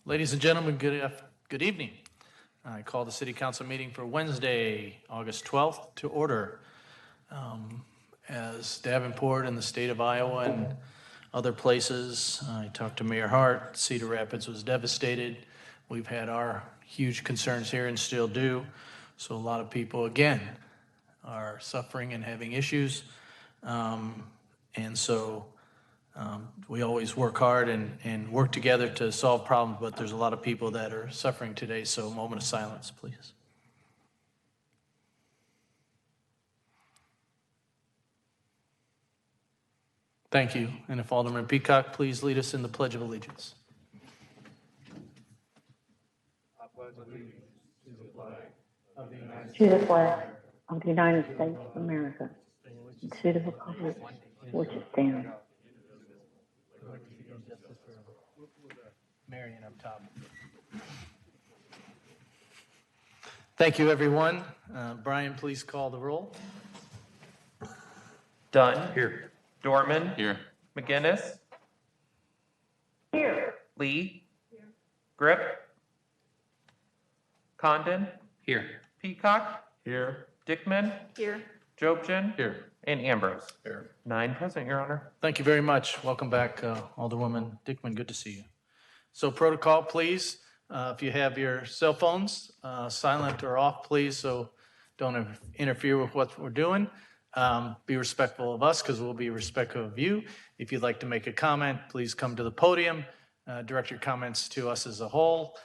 Ladies and gentlemen, good evening. I call the City Council meeting for Wednesday, August 12th to order. As Davenport and the state of Iowa and other places, I talked to Mayor Hart, Cedar Rapids was devastated. We've had our huge concerns here and still do. So a lot of people, again, are suffering and having issues. We always work hard and work together to solve problems, but there's a lot of people that are suffering today, so a moment of silence, please. Thank you. And if Alderman Peacock, please lead us in the Pledge of Allegiance. I pledge allegiance to the flag of the United States of America, and to the republic for which it stands. Marion up top. Thank you, everyone. Brian, please call the roll. Dunn. Here. Dorman. Here. McGinnis. Here. Lee. Here. Grip. Condon. Here. Peacock. Here. Dickman. Here. Jobson. Here. And Ambrose. Here. 9 present, Your Honor. Thank you very much. Welcome back, Alderwoman Dickman. Good to see you. So protocol, please, if you have your cell phones, silent or off, please, so don't interfere with what we're doing. Be respectful of us because we'll be respectful of you. If you'd like to make a comment, please come to the podium. Direct your comments to us as a whole.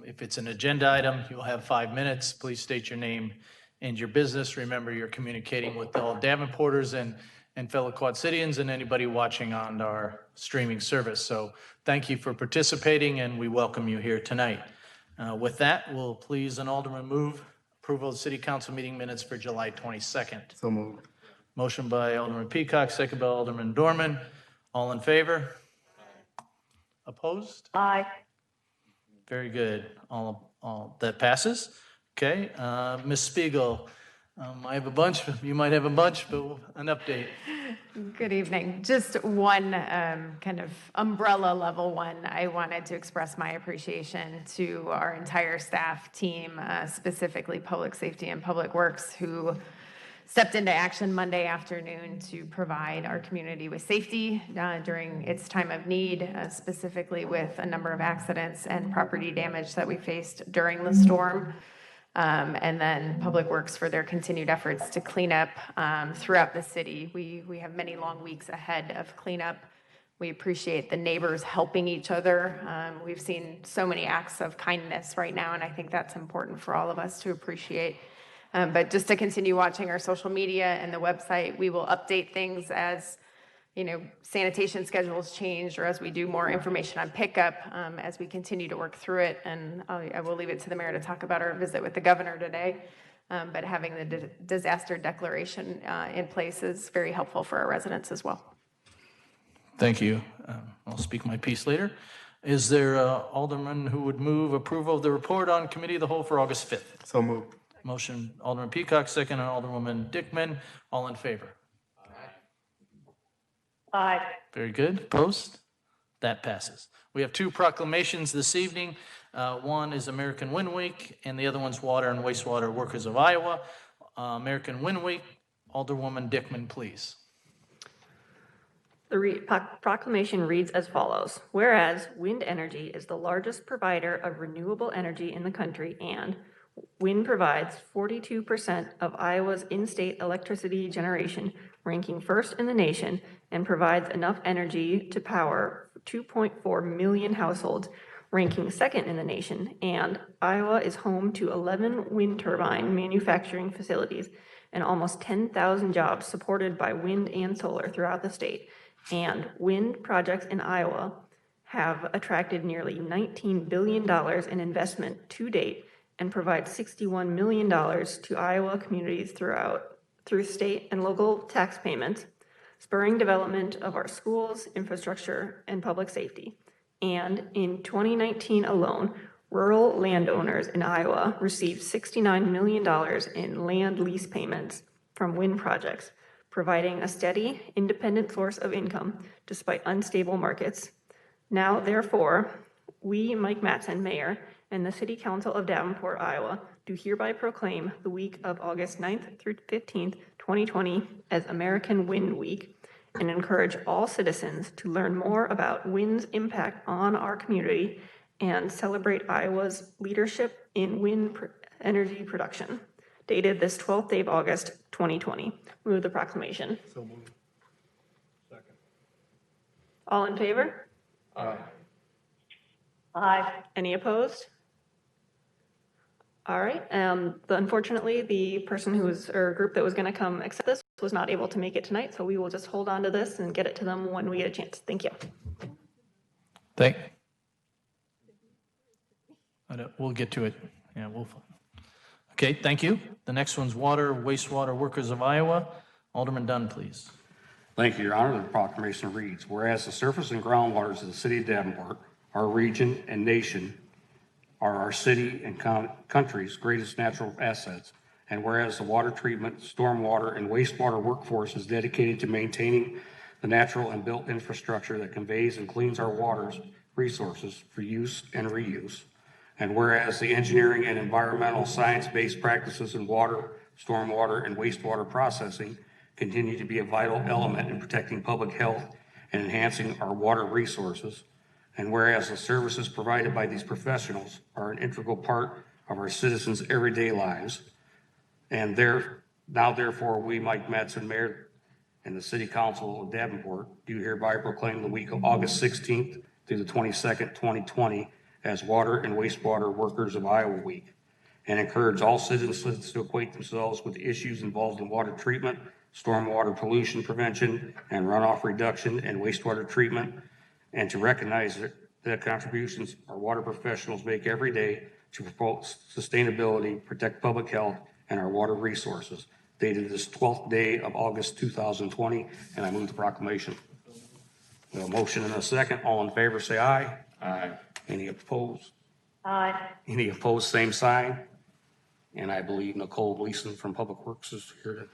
If it's an agenda item, you'll have 5 minutes. Please state your name and your business. Remember, you're communicating with all Davenporters and fellow Quad Cityans and anybody watching on our streaming service. So thank you for participating and we welcome you here tonight. With that, will please an alderman move approval of the City Council meeting minutes for July 22nd. So moved. Motion by Alderman Peacock, second by Alderman Dorman. All in favor? Opposed? Aye. Very good. All that passes. Okay, Ms. Spiegel, I have a bunch, you might have a bunch, but an update. Good evening. Just one kind of umbrella level one. I wanted to express my appreciation to our entire staff team, specifically Public Safety and Public Works, who stepped into action Monday afternoon to provide our community with safety during its time of need, specifically with a number of accidents and property damage that we faced during the storm. And then Public Works for their continued efforts to clean up throughout the city. We have many long weeks ahead of cleanup. We appreciate the neighbors helping each other. We've seen so many acts of kindness right now, and I think that's important for all of us to appreciate. But just to continue watching our social media and the website, we will update things as sanitation schedules change or as we do more information on pickup as we continue to work through it. And I will leave it to the mayor to talk about our visit with the governor today. But having the disaster declaration in place is very helpful for our residents as well. Thank you. I'll speak my piece later. Is there an alderman who would move approval of the report on Committee of the Whole for August 5th? So moved. Motion, Alderman Peacock, second, Alderwoman Dickman. All in favor? Aye. Very good. Opposed? That passes. We have 2 proclamations this evening. One is American Wind Week, and the other one's Water and Wastewater Workers of Iowa. American Wind Week, Alderwoman Dickman, please. The proclamation reads as follows. Whereas wind energy is the largest provider of renewable energy in the country and wind provides 42% of Iowa's in-state electricity generation, ranking first in the nation, and provides enough energy to power 2.4 million households, ranking second in the nation, and Iowa is home to 11 wind turbine manufacturing facilities and almost 10,000 jobs supported by wind and solar throughout the state. And wind projects in Iowa have attracted nearly $19 billion in investment to date and provide $61 million to Iowa communities through state and local tax payments, spurring development of our schools, infrastructure, and public safety. And in 2019 alone, rural landowners in Iowa received $69 million in land lease payments from wind projects, providing a steady, independent source of income despite unstable markets. Now, therefore, we, Mike Mattson, Mayor, and the City Council of Davenport, Iowa, do hereby proclaim the week of August 9th through 15th, 2020 as American Wind Week, and encourage all citizens to learn more about wind's impact on our community and celebrate Iowa's leadership in energy production. Dated this 12th day of August, 2020. Move the proclamation. So moved. Second. All in favor? Aye. Any opposed? All right, unfortunately, the person or group that was gonna come accept this was not able to make it tonight, so we will just hold on to this and get it to them when we get a chance. Thank you. We'll get to it. Yeah, okay, thank you. The next one's Water, Wastewater Workers of Iowa. Alderman Dunn, please. Thank you, Your Honor. The proclamation reads, whereas the surface and groundwaters of the city of Davenport, our region and nation, are our city and country's greatest natural assets, and whereas the water treatment, stormwater, and wastewater workforce is dedicated to maintaining the natural and built infrastructure that conveys and cleans our water's resources for use and reuse, and whereas the engineering and environmental science-based practices in water, stormwater, and wastewater processing continue to be a vital element in protecting public health and enhancing our water resources, and whereas the services provided by these professionals are an integral part of our citizens' everyday lives, and therefore we, Mike Mattson, Mayor, and the City Council of Davenport, do hereby proclaim the week of August 16th through the 22nd, 2020 as Water and Wastewater Workers of Iowa Week, and encourage all citizens to acquaint themselves with the issues involved in water treatment, stormwater pollution prevention, and runoff reduction and wastewater treatment, and to recognize the contributions our water professionals make every day to promote sustainability, protect public health, and our water resources. Dated this 12th day of August 2020, and I move the proclamation. We have a motion and a second. All in favor, say aye. Aye. Any opposed? Aye. Any opposed, same sign. And I believe Nicole Gleason from Public Works is here.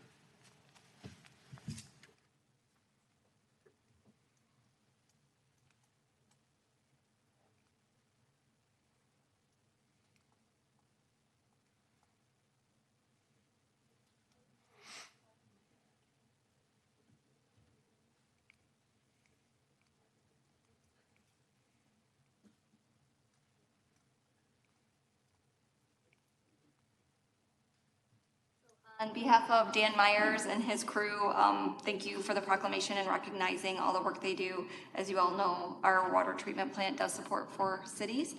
On behalf of Dan Myers and his crew, thank you for the proclamation and recognizing all the work they do. As you all know, our water treatment plant does support 4 cities,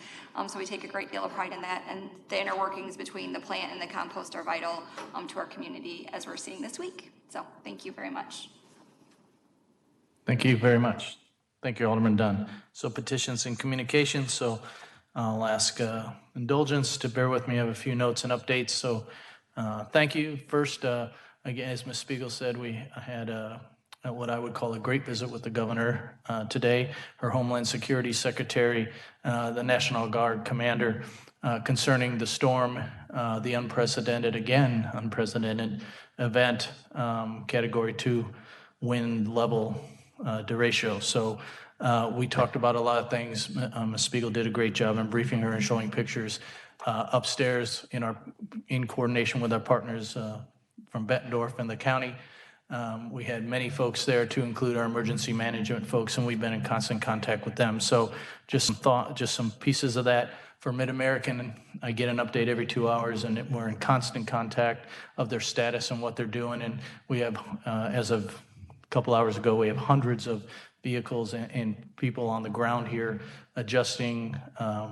so we take a great deal of pride in that, and the inner workings between the plant and the compost are vital to our community, as we're seeing this week. So thank you very much. Thank you very much. Thank you, Alderman Dunn. So petitions and communications, so I'll ask indulgence to bear with me. I have a few notes and updates, so thank you. First, again, as Ms. Spiegel said, we had what I would call a great visit with the governor today, her Homeland Security Secretary, the National Guard Commander, concerning the storm, the unprecedented event, Category 2 wind level derecho. So we talked about a lot of things. Ms. Spiegel did a great job in briefing her and showing pictures. Upstairs in coordination with our partners from Bettendorf and the county. We had many folks there to include our emergency management folks, and we've been in constant contact with them. So just some pieces of that. For Mid-American, I get an update every 2 hours, and we're in constant contact of their status and what they're doing. And we have, as of a couple hours ago, we have hundreds of vehicles and people on the ground here adjusting,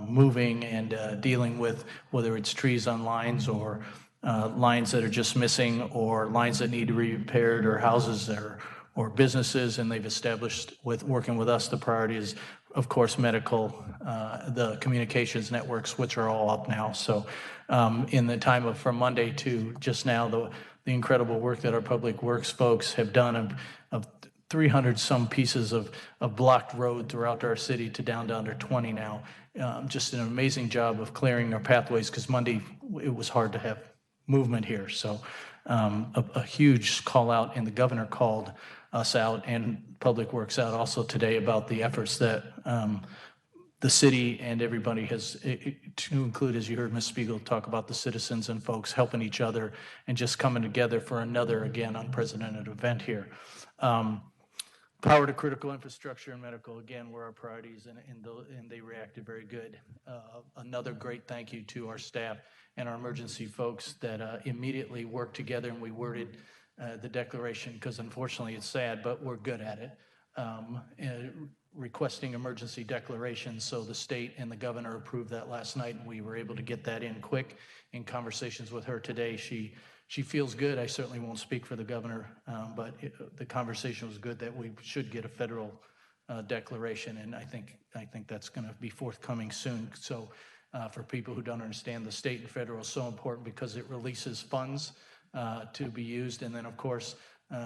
moving, and dealing with whether it's trees on lines or lines that are just missing or lines that need to be repaired or houses or businesses. And they've established, working with us, the priority is, of course, medical, the communications networks, which are all up now. So in the time from Monday to just now, the incredible work that our public works folks have done of 300 some pieces of blocked road throughout our city to down to under 20 now. Just an amazing job of clearing our pathways, because Monday it was hard to have movement here. So a huge call out, and the governor called us out and Public Works out also today about the efforts that the city and everybody has, to include, as you heard Ms. Spiegel talk about the citizens and folks helping each other and just coming together for another, again, unprecedented event here. Power to critical infrastructure and medical, again, were our priorities, and they reacted very good. Another great thank you to our staff and our emergency folks that immediately worked together, and we worded the declaration, because unfortunately it's sad, but we're good at it. And requesting emergency declarations, so the state and the governor approved that last night, and we were able to get that in quick. In conversations with her today, she feels good. I certainly won't speak for the governor, but the conversation was good that we should get a federal declaration, and I think that's going to be forthcoming soon. So for people who don't understand, the state and federal is so important because it releases funds to be used, and then of course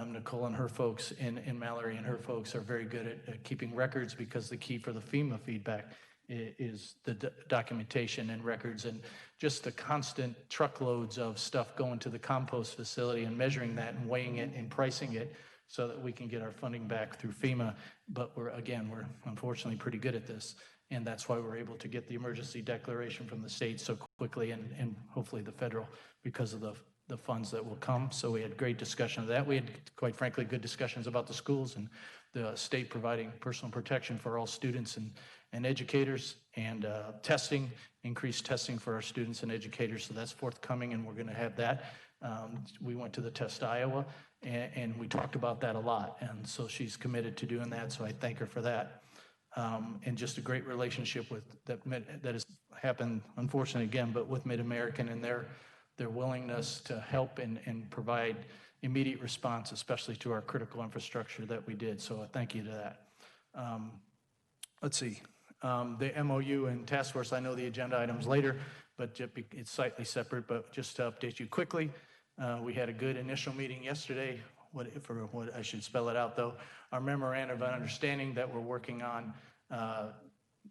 Nicole and her folks and Mallory and her folks are very good at keeping records, because the key for the FEMA feedback is the documentation and records, and just the constant truckloads of stuff going to the compost facility and measuring that and weighing it and pricing it so that we can get our funding back through FEMA. But we're unfortunately pretty good at this, and that's why we're able to get the emergency declaration from the state so quickly, and hopefully the federal, because of the funds that will come. So we had great discussion of that. We had, quite frankly, good discussions about the schools and the state providing personal protection for all students and educators, and testing, increased testing for our students and educators. So that's forthcoming, and we're going to have that. We went to the Test Iowa, and we talked about that a lot. And so she's committed to doing that. So I thank her for that. And just a great relationship with that has happened, unfortunately, again, but with Mid-American and their willingness to help and provide immediate response, especially to our critical infrastructure that we did. So thank you to that. Let's see. The MOU and task force, I know the agenda items later, but it's slightly separate. But just to update you quickly, we had a good initial meeting yesterday. What I should spell it out though. Our memorandum of understanding that we're working on,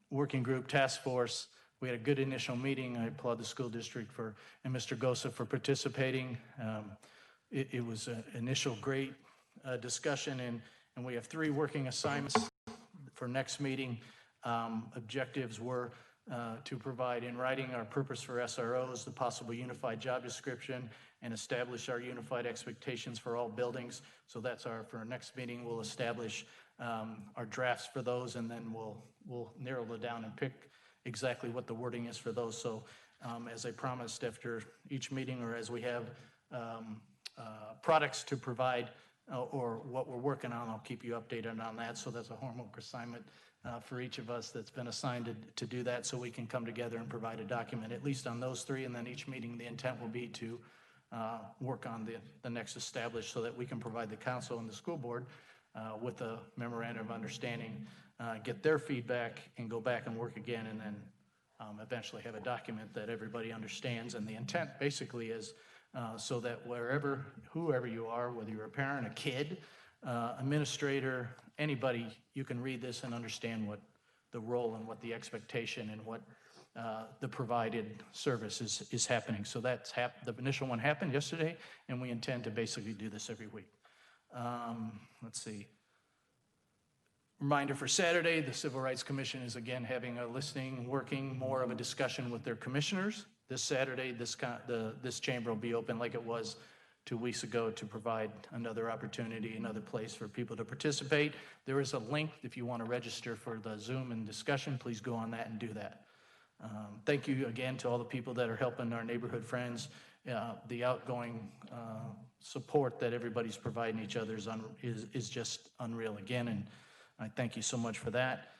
working group task force. We had a good initial meeting. I applaud the school district and Mr. Gosa for participating. It was an initial great discussion, and we have 3 working assignments for next meeting. Objectives were to provide in writing our purpose for SROs, the possible unified job description, and establish our unified expectations for all buildings. So that's for our next meeting. We'll establish our drafts for those, and then we'll narrow it down and pick exactly what the wording is for those. So as I promised, after each meeting, or as we have products to provide or what we're working on, I'll keep you updated on that. So that's a homework assignment for each of us that's been assigned to do that, so we can come together and provide a document, at least on those 3. And then each meeting, the intent will be to work on the next established, so that we can provide the council and the school board with a memorandum of understanding, get their feedback, and go back and work again, and then eventually have a document that everybody understands. And the intent basically is so that whoever you are, whether you're a parent, a kid, administrator, anybody, you can read this and understand what the role and what the expectation and what the provided service is happening. So that's the initial one happened yesterday, and we intend to basically do this every week. Let's see. Reminder for Saturday, the Civil Rights Commission is again having a listening, working, more of a discussion with their commissioners. This Saturday, this chamber will be open like it was 2 weeks ago, to provide another opportunity, another place for people to participate. There is a link if you want to register for the Zoom and discussion. Please go on that and do that. Thank you again to all the people that are helping our neighborhood friends. The outgoing support that everybody's providing each other is just unreal again, and I thank you so much for that.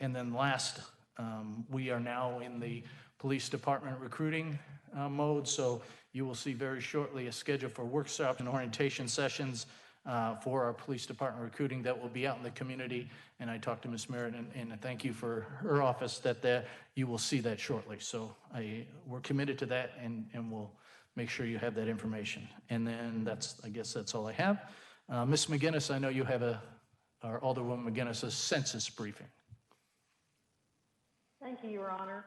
And then last, we are now in the police department recruiting mode, so you will see very shortly a schedule for workshops and orientation sessions for our police department recruiting that will be out in the community. And I talked to Ms. Merritt, and thank you for her office that you will see that shortly. So we're committed to that, and we'll make sure you have that information. And then I guess that's all I have. Ms. McGinnis, I know you have our Alderwoman McGinnis' census briefing. Thank you, Your Honor.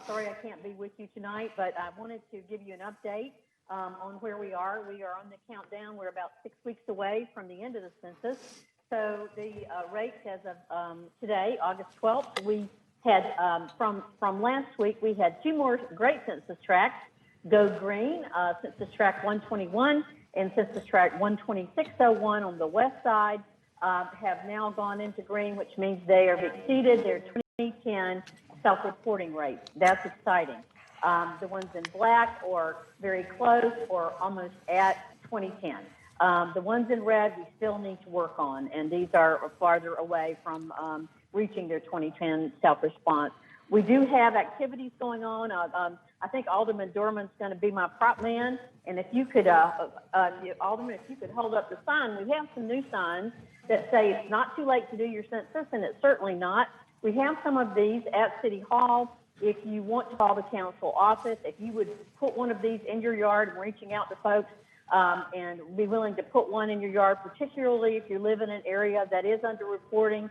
Sorry I can't be with you tonight, but I wanted to give you an update on where we are. We are on the countdown. We're about 6 weeks away from the end of the census. So the rates as of today, August 12th, we had, from last week, we had 2 more great census tracts go green, Census Tract 121 and Census Tract 12601 on the west side have now gone into green, which means they have exceeded their 2010 self-reporting rates. That's exciting. The ones in black or very close or almost at 2010. The ones in red we still need to work on, and these are farther away from reaching their 2010 self-response. We do have activities going on. I think Alderman Dorman's going to be my prop man, and if you could, Alderman, if you could hold up the sign. We have some new signs that say it's not too late to do your census, and it's certainly not. We have some of these at City Hall. If you want to call the council office, if you would put one of these in your yard and reaching out to folks and be willing to put one in your yard, particularly if you live in an area that is underreporting,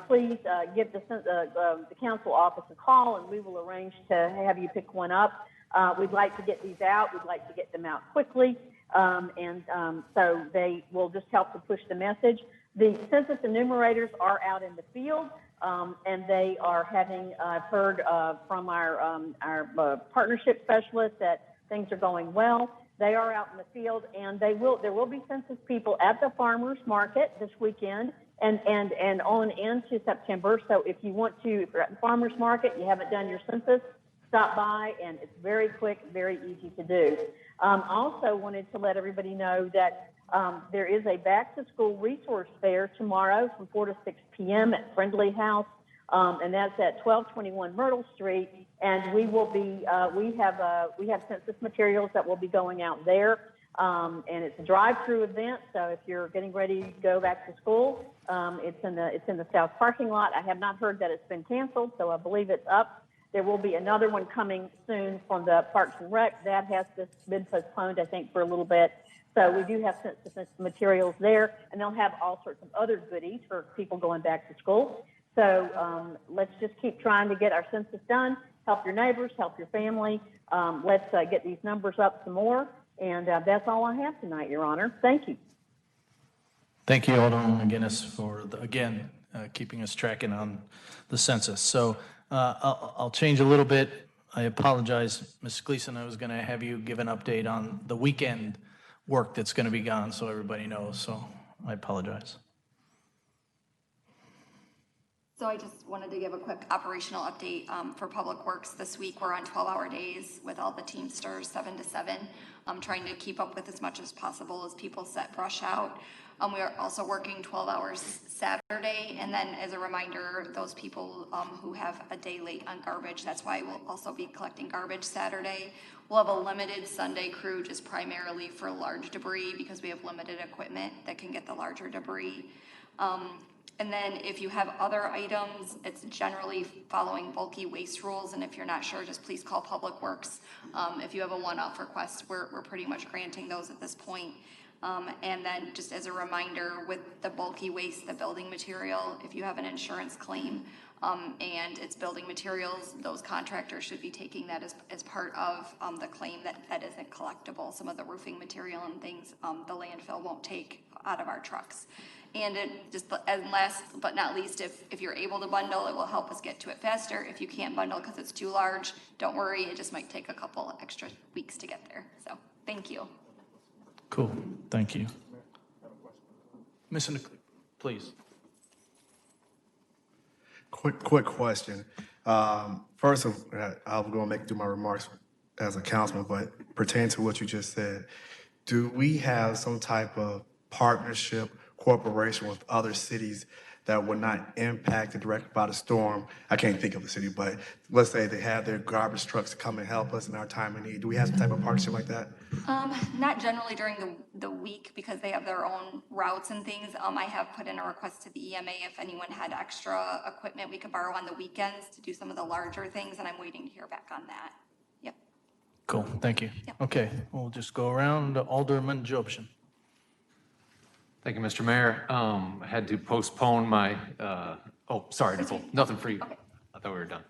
please give the council office a call and we will arrange to have you pick one up. We'd like to get these out. We'd like to get them out quickly. So they will just help to push the message. The census enumerators are out in the field, and they are having, I've heard from our partnership specialists that things are going well. They are out in the field, and there will be census people at the farmers market this weekend and on into September. So if you want to, if you're at the farmers market, you haven't done your census, stop by, and it's very quick, very easy to do. Also wanted to let everybody know that there is a back-to-school resource fair tomorrow from 4 to 6 p.m. at Friendly House, and that's at 1221 Myrtle Street. And we will be, we have census materials that will be going out there, and it's a drive-through event. So if you're getting ready to go back to school, it's in the south parking lot. I have not heard that it's been canceled, so I believe it's up. There will be another one coming soon from the Parks and Rec. That has just been postponed, I think, for a little bit. So we do have census materials there, and they'll have all sorts of other goodies for people going back to school. So let's just keep trying to get our census done. Help your neighbors, help your family. Let's get these numbers up some more. And that's all I have tonight, Your Honor. Thank you. Thank you, Alderman McGinnis, for, keeping us tracking on the census. So I'll change a little bit. I apologize, Ms. Gleason. I was going to have you give an update on the weekend work that's going to be gone so everybody knows. So I apologize. So I just wanted to give a quick operational update for Public Works. This week we're on 12-hour days with all the Teamsters, 7 to 7. I'm trying to keep up with as much as possible as people set brush out. We are also working 12 hours Saturday, and then as a reminder, those people who have a day late on garbage, that's why we'll also be collecting garbage Saturday. We'll have a limited Sunday crew just primarily for large debris because we have limited equipment that can get the larger debris. And then if you have other items, it's generally following bulky waste rules, and if you're not sure, just please call Public Works. If you have a one-off request, we're pretty much granting those at this point. And then just as a reminder, with the bulky waste, the building material, if you have an insurance claim and it's building materials, those contractors should be taking that as part of the claim that isn't collectible. Some of the roofing material and things the landfill won't take out of our trucks. And it just, and last but not least, if you're able to bundle, it will help us get to it faster. If you can't bundle because it's too large, don't worry, it just might take a couple extra weeks to get there. So thank you. Cool. Thank you. Ms. please. Quick question. First, I'm going to make do my remarks as a councilman, but pertaining to what you just said, do we have some type of partnership, cooperation with other cities that were not impacted directly by the storm? I can't think of the city, but let's say they have their garbage trucks to come and help us in our time of need. Do we have some type of partnership like that? Not generally during the week because they have their own routes and things. I have put in a request to the EMA if anyone had extra equipment we could borrow on the weekends to do some of the larger things, and I'm waiting to hear back on that. Yep. Cool. Thank you. Yep. Okay. We'll just go around. Alderman Jobson. Thank you, Mr. Mayor. I had to postpone my, oh, sorry, Nicole, nothing for you. Okay. I thought we were done.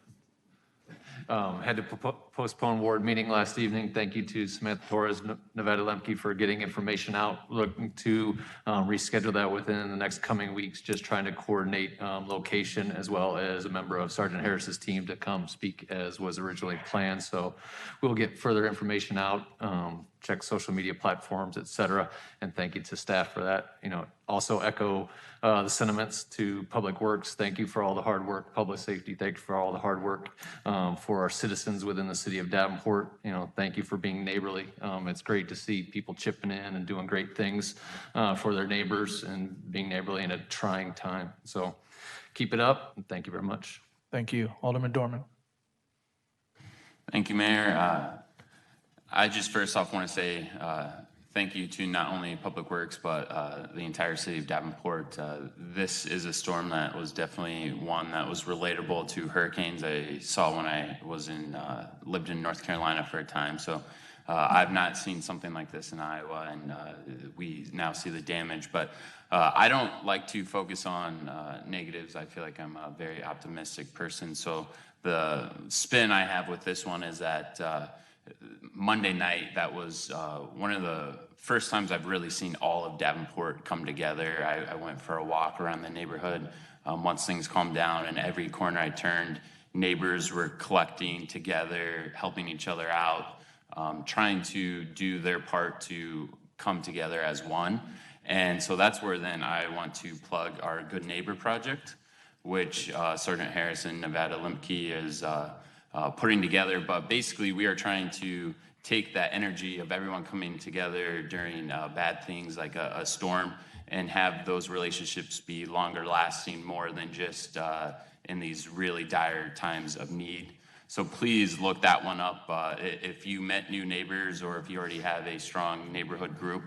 Had to postpone ward meeting last evening. Thank you to Samantha Torres, Nevada Lemke for getting information out. Looking to reschedule that within the next coming weeks, just trying to coordinate location as well as a member of Sergeant Harris's team to come speak as was originally planned. So we'll get further information out, check social media platforms, et cetera. And thank you to staff for that. Also echo the sentiments to Public Works. Thank you for all the hard work. Public Safety, thank you for all the hard work for our citizens within the city of Davenport. Thank you for being neighborly. It's great to see people chipping in and doing great things for their neighbors and being neighborly in a trying time. So keep it up, and thank you very much. Thank you. Alderman Dorman. Thank you, Mayor. I just first off want to say thank you to not only Public Works, but the entire city of Davenport. This is a storm that was definitely one that was relatable to hurricanes I saw when I was lived in North Carolina for a time. So I've not seen something like this in Iowa, and we now see the damage. But I don't like to focus on negatives. I feel like I'm a very optimistic person. So the spin I have with this one is that Monday night, that was one of the first times I've really seen all of Davenport come together. I went for a walk around the neighborhood once things calmed down, and every corner I turned, neighbors were collecting together, helping each other out, trying to do their part to come together as one. And so that's where then I want to plug our Good Neighbor Project, which Sergeant Harris and Nevada Lemke is putting together. But basically, we are trying to take that energy of everyone coming together during bad things like a storm and have those relationships be longer lasting, more than just in these really dire times of need. So please look that one up. If you met new neighbors or if you already have a strong neighborhood group,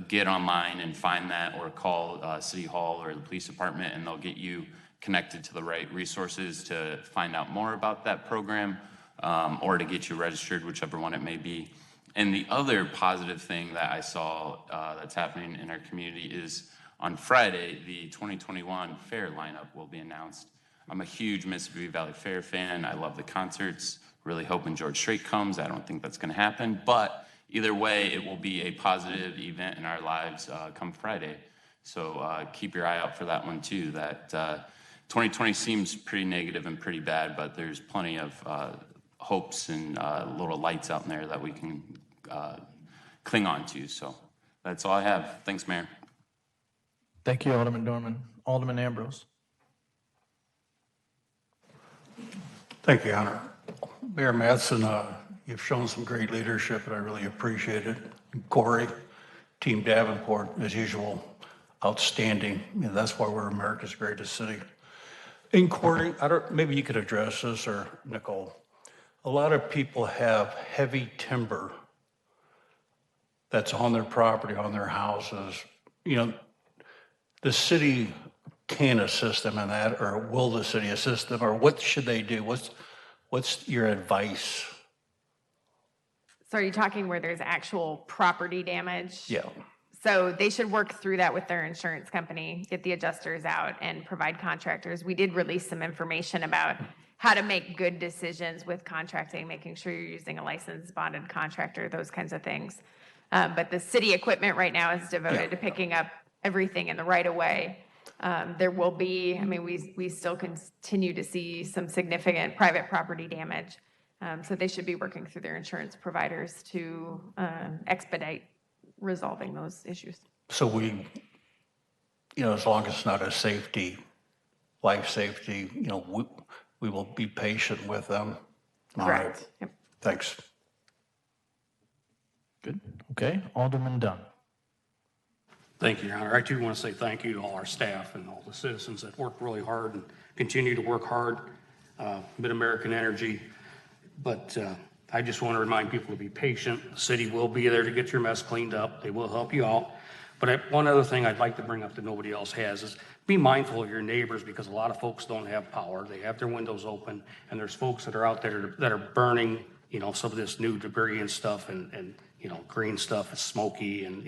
get online and find that, or call City Hall or the police department, and they'll get you connected to the right resources to find out more about that program, or to get you registered, whichever one it may be. And the other positive thing that I saw that's happening in our community is on Friday, the 2021 fair lineup will be announced. I'm a huge Mississippi Valley Fair fan. I love the concerts. Really hoping George Strait comes. I don't think that's going to happen, but either way, it will be a positive event in our lives come Friday. So keep your eye out for that one too. That 2020 seems pretty negative and pretty bad, but there's plenty of hopes and little lights out in there that we can cling on to. So that's all I have. Thanks, Mayor. Thank you, Alderman Dorman. Alderman Ambrose. Thank you, Honor. Mayor Mattson, you've shown some great leadership, and I really appreciate it. Corey, Team Davenport, as usual, outstanding. That's why we're America's greatest city. In Corey, maybe you could address this, or Nicole. A lot of people have heavy timber that's on their property, on their houses. The city can assist them in that, or will the city assist them, or what should they do? What's your advice? So are you talking where there's actual property damage? Yeah. So they should work through that with their insurance company, get the adjusters out, and provide contractors. We did release some information about how to make good decisions with contracting, making sure you're using a licensed bonded contractor, those kinds of things. But the city equipment right now is devoted to picking up everything in the right of way. There will be, we still continue to see some significant private property damage. So they should be working through their insurance providers to expedite resolving those issues. So as long as it's not a life safety, we will be patient with them. All right. Correct. Yep. Thanks. Good. Okay, Alderman Dunn. Thank you, Your Honor. I too want to say thank you to all our staff and all the citizens that work really hard and continue to work hard, Mid-American Energy. But I just want to remind people to be patient. The city will be there to get your mess cleaned up. They will help you out. But one other thing I'd like to bring up that nobody else has is be mindful of your neighbors, because a lot of folks don't have power. They have their windows open, and there's folks that are out there that are burning, some of this new debris and stuff, and green stuff is smoky, and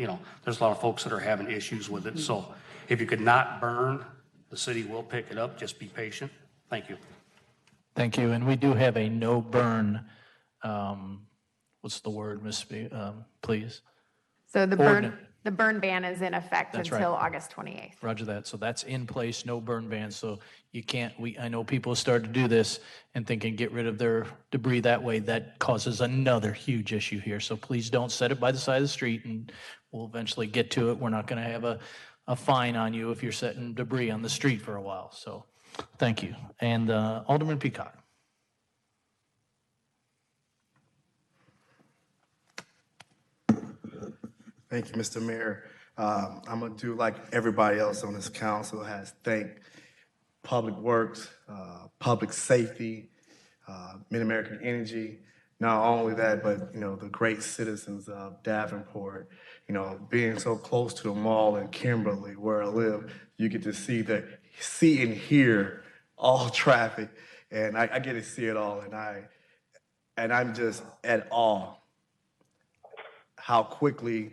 there's a lot of folks that are having issues with it. So if you could not burn, the city will pick it up. Just be patient. Thank you. Thank you. And we do have a no burn, what's the word, please? So the Ordinance. burn ban is in effect That's until right. August 28th. Roger that. So that's in place, no burn ban. So you can't, I know people start to do this and thinking get rid of their debris that way. That causes another huge issue here. So please don't set it by the side of the street, and we'll eventually get to it. We're not going to have a fine on you if you're setting debris on the street for a while. So thank you. And Alderman Peacock. Thank you, Mr. Mayor. I'm going to do like everybody else on this council has thanked Public Works, Public Safety, Mid-American Energy. Not only that, but, the great citizens of Davenport, being so close to the mall in Kimberly where I live, you get to see and hear all traffic, and I get to see it all, and I'm just at awe how quickly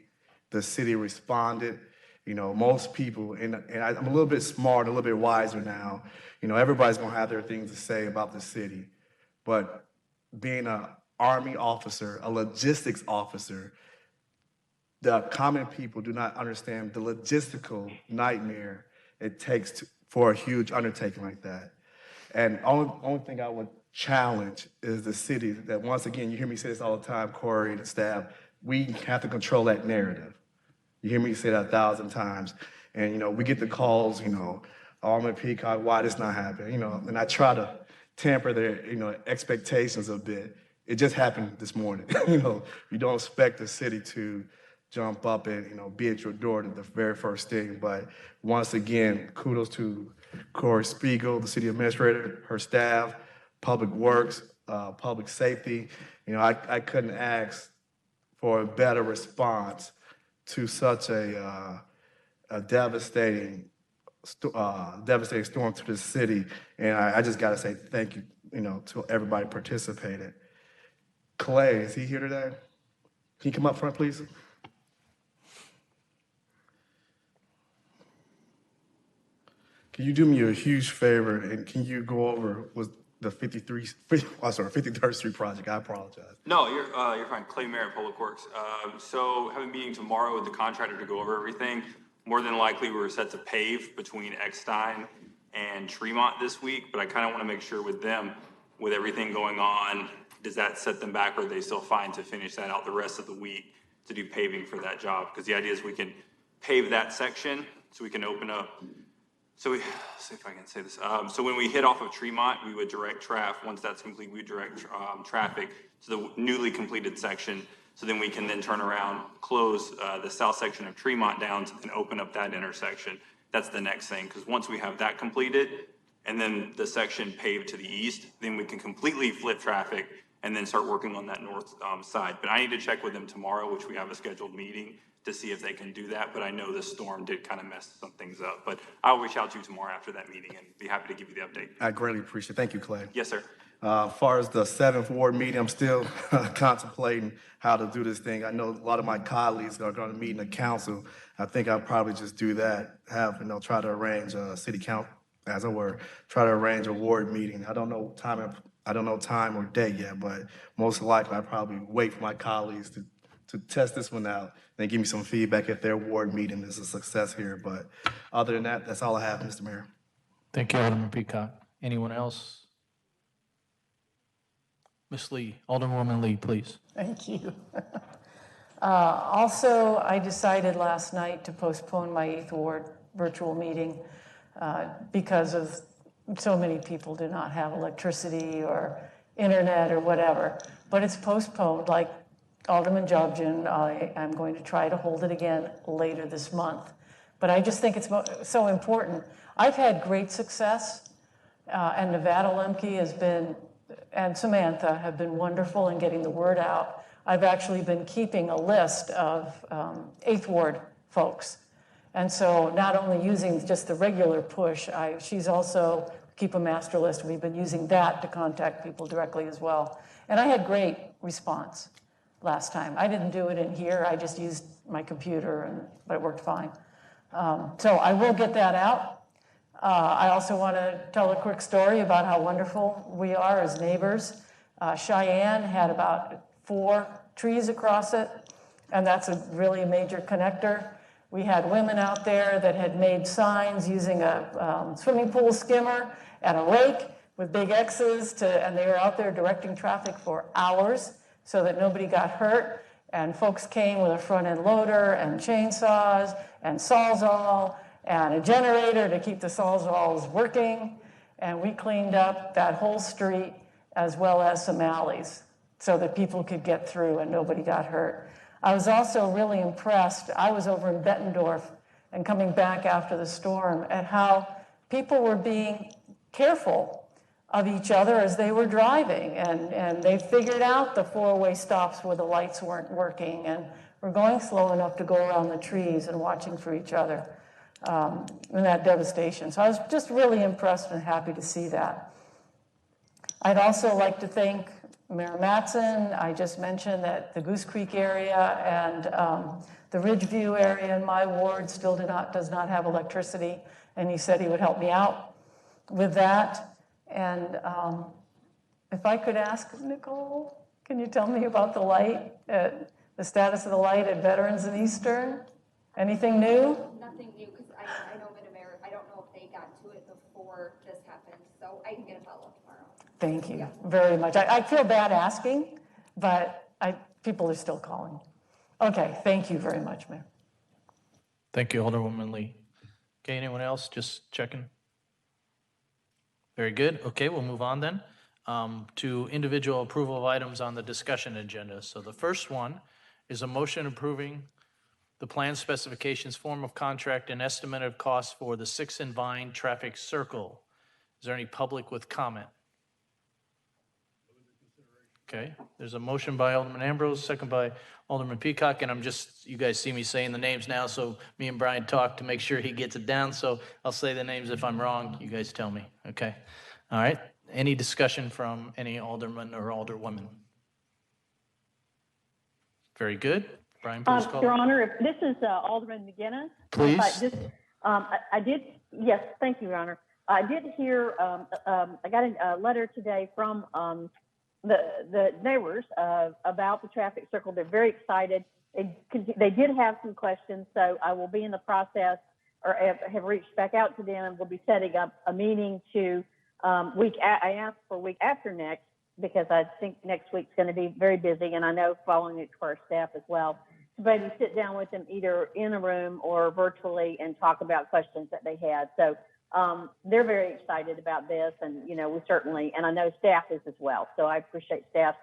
the city responded. Most people, and I'm a little bit smart, a little bit wiser now. Everybody's gonna have their things to say about the city, but being an Army officer, a logistics officer, the common people do not understand the logistical nightmare it takes for a huge undertaking like that. And only thing I would challenge is the city that, once again, you hear me say this all the time, Corey and the staff, we have to control that narrative. You hear me say that 1,000 times. And, we get the calls, Alderman Peacock, why this not happening? And I try to temper their, expectations a bit. It just happened this morning. You don't expect the city to jump up and, be at your door to the very first thing. But once again, kudos to Corey Spiegel, the city administrator, her staff, Public Works, Public Safety. I couldn't ask for a better response to such a devastating storm to the city. And I just got to say thank you, to everybody participated. Clay, is he here today? Can you come up front, please? Can you do me a huge favor, and can you go over the 53rd Street project? I apologize. No, you're fine. Clay Mayer, Public Works. So have a meeting tomorrow with the contractor to go over everything. More than likely, we're set to pave between Eckstein and Tremont this week, but I kind of want to make sure with them, with everything going on, does that set them back, or are they still fine to finish that out the rest of the week to do paving for that job? Because the idea is we can pave that section so we can open up. So let's see if I can say this. So when we hit off of Tremont, we would direct traffic. Once that's complete, we would direct traffic to the newly completed section. So then we can then turn around, close the south section of Tremont down and open up that intersection. That's the next thing, because once we have that completed and then the section paved to the east, then we can completely flip traffic and then start working on that north side. But I need to check with them tomorrow, which we have a scheduled meeting, to see if they can do that. But I know the storm did kind of mess some things up. But I'll reach out to you tomorrow after that meeting and be happy to give you the update. I greatly appreciate it. Thank you, Clay. Yes, sir. As far as the 7th Ward meeting, I'm still contemplating how to do this thing. I know a lot of my colleagues are going to meet in the council. I think I'll probably just do that, try to arrange a city count, as it were, try to arrange a ward meeting. I don't know time or date yet, but most likely I'll probably wait for my colleagues to test this one out, then give me some feedback if their ward meeting is a success here. But other than that, that's all I have, Mr. Mayor. Thank you, Alderman Peacock. Anyone else? Ms. Lee, Alderwoman Lee, please. Thank you. Also, I decided last night to postpone my 8th Ward virtual meeting because of so many people do not have electricity or internet or whatever. But it's postponed, like Alderman Jobson. I'm going to try to hold it again later this month. But I just think it's so important. I've had great success, and Nevada Lemke has been, and Samantha have been wonderful in getting the word out. I've actually been keeping a list of 8th Ward folks. And so not only using just the regular push, she's also keep a master list. We've been using that to contact people directly as well. And I had great response last time. I didn't do it in here. I just used my computer, but it worked fine. So I will get that out. I also want to tell a quick story about how wonderful we are as neighbors. Cheyenne had about 4 trees across it, and that's a really major connector. We had women out there that had made signs using a swimming pool skimmer and a rake with big X's, and they were out there directing traffic for hours so that nobody got hurt. And folks came with a front-end loader and chainsaws and Sawzall and a generator to keep the Sawzalls working. And we cleaned up that whole street as well as some alleys so that people could get through and nobody got hurt. I was also really impressed. I was over in Bettendorf and coming back after the storm at how people were being careful of each other as they were driving. And they figured out the 4-way stops where the lights weren't working and were going slow enough to go around the trees and watching for each other in that devastation. So I was just really impressed and happy to see that. I'd also like to thank Mayor Mattson. I just mentioned that the Goose Creek area and the Ridgeview area in my ward still does not have electricity, and he said he would help me out with that. And if I could ask Nicole, can you tell me about the light, the status of the light at Veterans and Eastern? Anything new? Nothing new, because I know Mid-America, I don't know if they got to it before this happened, so I can get a follow-up tomorrow. Thank you very much. I feel bad asking, but people are still calling. Okay, thank you very much, Mayor. Thank you, Alderwoman Lee. Okay, anyone else? Just checking. Very good. Okay, we'll move on then to individual approval of items on the discussion agenda. So the first one is a motion approving the plan specifications, form of contract, and estimate of cost for the 6 and Vine traffic circle. Is there any public with comment? Okay, there's a motion by Alderman Ambrose, second by Alderman Peacock, and you guys see me saying the names now, so me and Brian talk to make sure he gets it down, so I'll say the names if I'm wrong, you guys tell me, okay? All right, any discussion from any alderman or alderwoman? Very good. Brian, please call. Your Honor, this is Alderman McGinnis. Please. I did, yes, thank you, Your Honor. I did hear, I got a letter today from the neighbors about the traffic circle. They're very excited. They did have some questions, so I will be in the process, or have reached back out to them, and we'll be setting up a meeting to I asked for week after next, because I think next week's going to be very busy, and I know following it to our staff as well, to maybe sit down with them either in a room or virtually and talk about questions that they had. So they're very excited about this, and we certainly, and I know staff is as well. So I appreciate staff's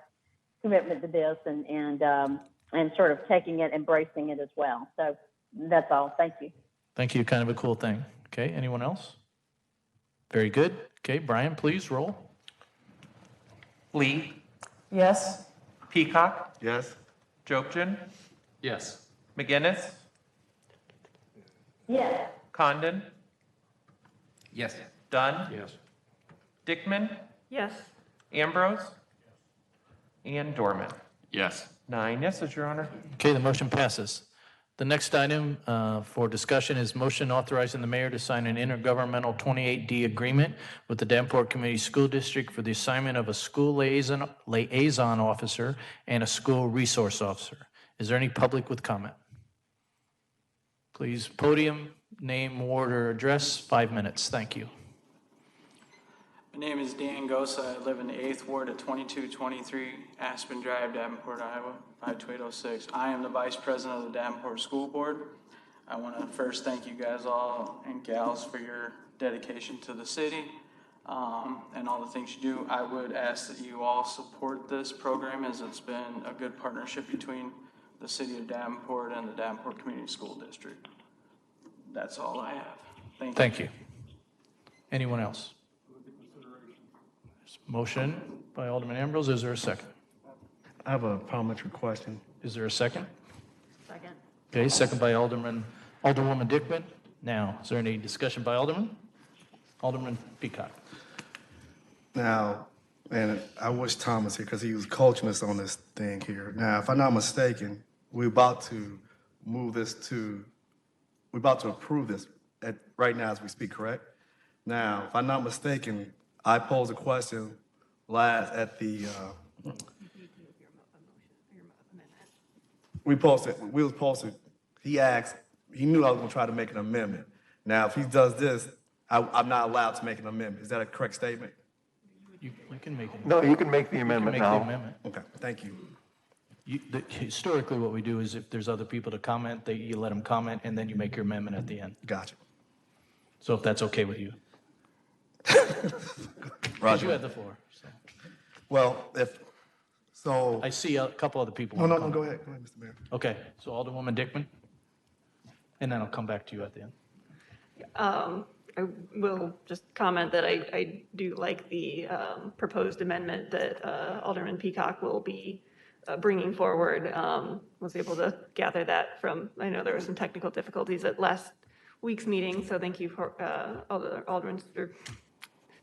commitment to this and sort of taking it, embracing it as well. So that's all. Thank you. Thank you. Kind of a cool thing. Okay, anyone else? Very good. Okay, Brian, please roll. Lee, Yes? Peacock, Yes? Jokjan, Yes. McGinnis, Yes. Condon, Yes. Dunn, Yes. Dickman, Yes. Ambrose, and Dorman. Yes. 9 yeses, Your Honor. Okay, the motion passes. The next item for discussion is motion authorizing the mayor to sign an intergovernmental 28D agreement with the Davenport Community School District for the assignment of a school liaison officer and a school resource officer. Is there any public with comment? Please, podium, name, ward, or address, 5 minutes. Thank you. My name is Dan Gosa. I live in the 8th Ward at 2223 Aspen Drive, Davenport, Iowa, 52806. I am the Vice President of the Davenport School Board. I want to first thank you guys all and gals for your dedication to the city and all the things you do. I would ask that you all support this program, as it's been a good partnership between the city of Davenport and the Davenport Community School District. That's all I have. Thank you. Thank you. Anyone else? Motion by Alderman Ambrose. Is there a second? I have a parliamentary question. Is there a second? Second. Okay, second by Alderwoman Dickman. Now, is there any discussion by Alderman? Alderman Peacock. Now, and I wish Tom was here because he was coaching us on this thing here. Now, if I'm not mistaken, we're about to approve this right now as we speak, correct? Now, if I'm not mistaken, I posed a question last at the, we was posted, he asked, he knew I was gonna try to make an amendment. Now, if he does this, I'm not allowed to make an amendment. Is that a correct statement? You can make it. No, you can make the You can amendment make the now. amendment. Okay, thank you. Historically, what we do is if there's other people to comment, you let them comment, and then you make your amendment at the end. Gotcha. So if that's okay with you. Because Roger. you had the floor. So. Well, so. I see a couple other people. No, wanna no, comment. go ahead, Mr. Mayor. Okay, so Alderwoman Dickman, and then I'll come back to you at the end. I will just comment that I do like the proposed amendment that Alderman Peacock will be bringing forward. Was able to gather that from, I know there were some technical difficulties at last week's meeting, so thank you for Alderman or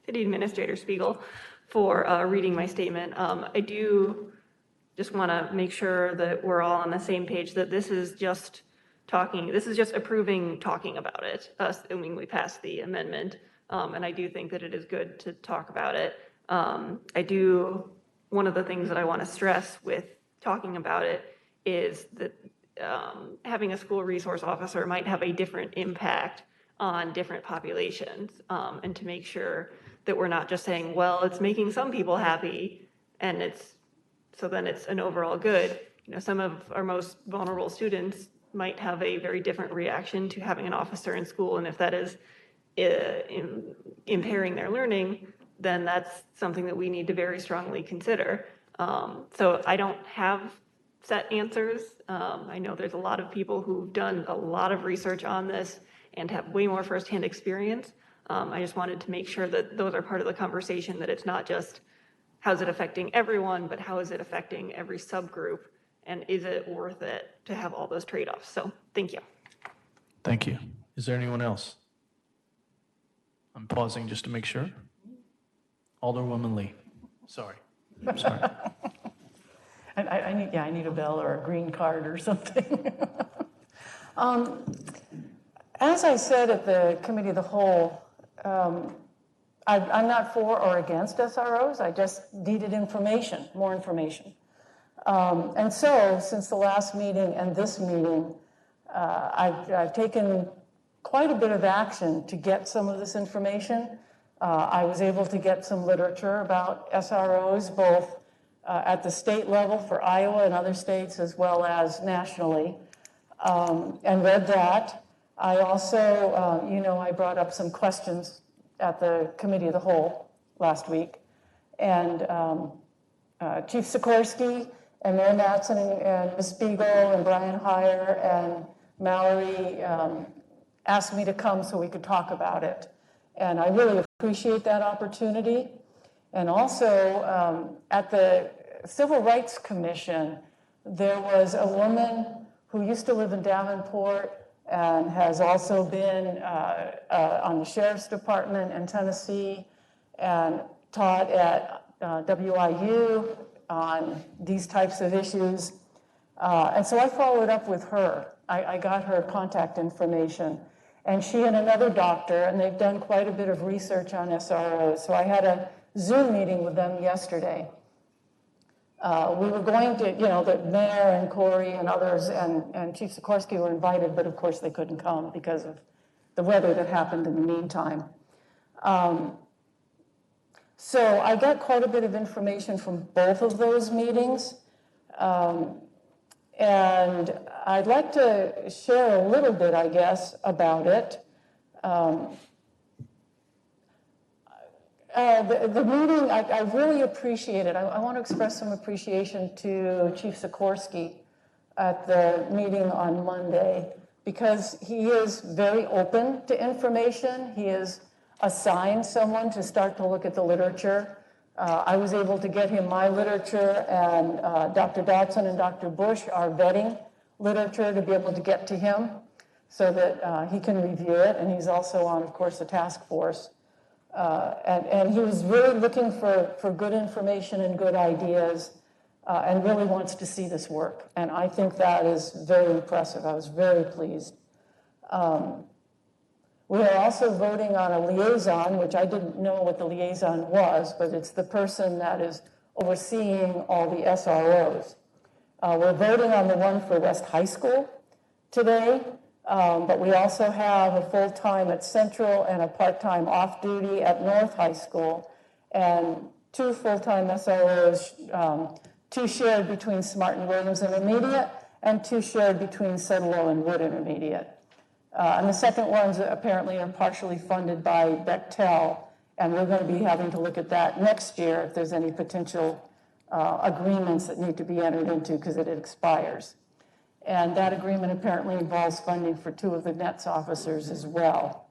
City Administrator Spiegel for reading my statement. I do just want to make sure that we're all on the same page, that this is just approving talking about it, assuming we pass the amendment. And I do think that it is good to talk about it. One of the things that I want to stress with talking about it is that having a school resource officer might have a different impact on different populations. And to make sure that we're not just saying, well, it's making some people happy and then it's an overall good. You know, some of our most vulnerable students might have a very different reaction to having an officer in school, and if that is impairing their learning, then that's something that we need to very strongly consider. So I don't have set answers. I know there's a lot of people who've done a lot of research on this and have way more firsthand experience. I just wanted to make sure that those are part of the conversation, that it's not just how's it affecting everyone, but how is it affecting every subgroup? And is it worth it to have all those trade-offs? So thank you. Thank you. Is there anyone else? I'm pausing just to make sure. Alderwoman Lee. Sorry. I'm sorry. I need a bell or a green card or something. As I said at the Committee of the Whole, I'm not for or against SROs. I just needed information, more information. And so, since the last meeting and this meeting, I've taken quite a bit of action to get some of this information. I was able to get some literature about SROs, both at the state level for Iowa and other states, as well as nationally, and read that. I also, I brought up some questions at the Committee of the Whole last week, and Chief Sikorsky and Mayor Mattson and Ms. Spiegel and Brian Heyer and Mallory asked me to come so we could talk about it. And I really appreciate that opportunity. And also at the Civil Rights Commission, there was a woman who used to live in Davenport and has also been on the Sheriff's Department in Tennessee and taught at WIU on these types of issues. And so I followed up with her. I got her contact information. And she and another doctor, and they've done quite a bit of research on SROs. So I had a Zoom meeting with them yesterday. We were going to, the mayor and Corey and others and Chief Sikorsky were invited, but of course they couldn't come because of the weather that happened in the meantime. So I got quite a bit of information from both of those meetings. And I'd like to share a little bit, I guess, about it. The meeting, I really appreciate it. I want to express some appreciation to Chief Sikorsky at the meeting on Monday, because he is very open to information. He has assigned someone to start to look at the literature. I was able to get him my literature, and Dr. Dodson and Dr. Bush are vetting literature to be able to get to him so that he can review it. And he's also on, of course, the task force. And he was really looking for good information and good ideas and really wants to see this work. And I think that is very impressive. I was very pleased. We are also voting on a liaison, which I didn't know what the liaison was, but it's the person that is overseeing all the SROs. We're voting on the one for West High School today, but we also have a full-time at Central and a part-time off-duty at North High School, and 2 full-time SROs, 2 shared between Smart and Williams Intermediate, and 2 shared between Sedlow and Wood Intermediate. And the second ones apparently are partially funded by Bechtel, and we're going to be having to look at that next year if there's any potential agreements that need to be entered into because it expires. And that agreement apparently involves funding for 2 of the NETS officers as well.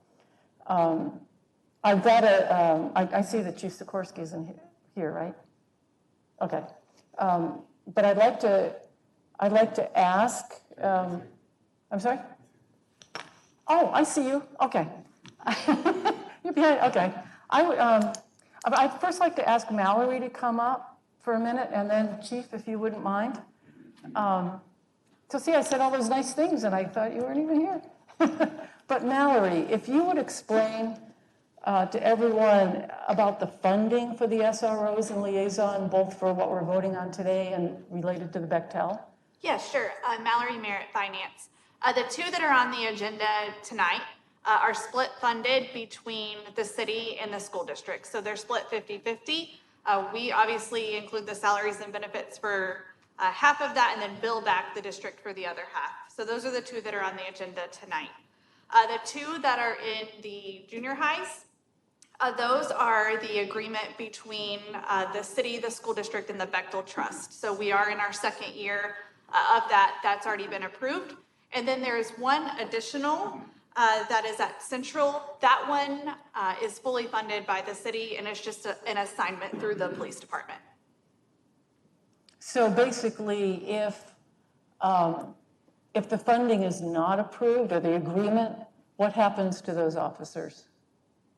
I've got I see that Chief Sikorsky is in here, right? Okay. But I'd like to ask, I'm sorry? Oh, I see you. Okay. You're behind, okay. I'd first like to ask Mallory to come up for a minute, and then Chief, if you wouldn't mind. So see, I said all those nice things, and I thought you weren't even here. But Mallory, if you would explain to everyone about the funding for the SROs and liaison, both for what we're voting on today and related to the Bechtel. Yeah, sure. Mallory Merritt, Finance. The 2 that are on the agenda tonight are split funded between the city and the school district. So they're split 50-50. We obviously include the salaries and benefits for half of that and then bill back the district for the other half. So those are the 2 that are on the agenda tonight. The 2 that are in the junior highs, those are the agreement between the city, the school district, and the Bechtel Trust. So we are in our 2nd year of that. That's already been approved. And then there is one additional that is at Central. That one is fully funded by the city, and it's just an assignment through the police department. So basically, if the funding is not approved or the agreement, what happens to those officers,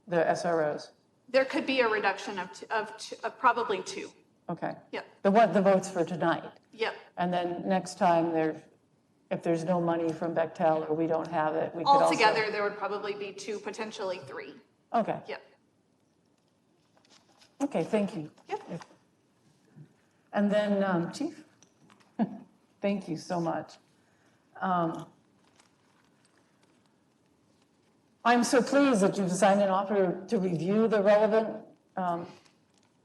the SROs? There could be a reduction of probably 2. Okay. Yep. The votes for tonight. Yep. And then next time, if there's no money from Bechtel or we don't have it, we could also... Altogether, there would probably be 2, potentially 3. Okay. Yep. Okay, thank you. Yep. And then, Chief, thank you so much. I'm so pleased that you've signed an offer to review the relevant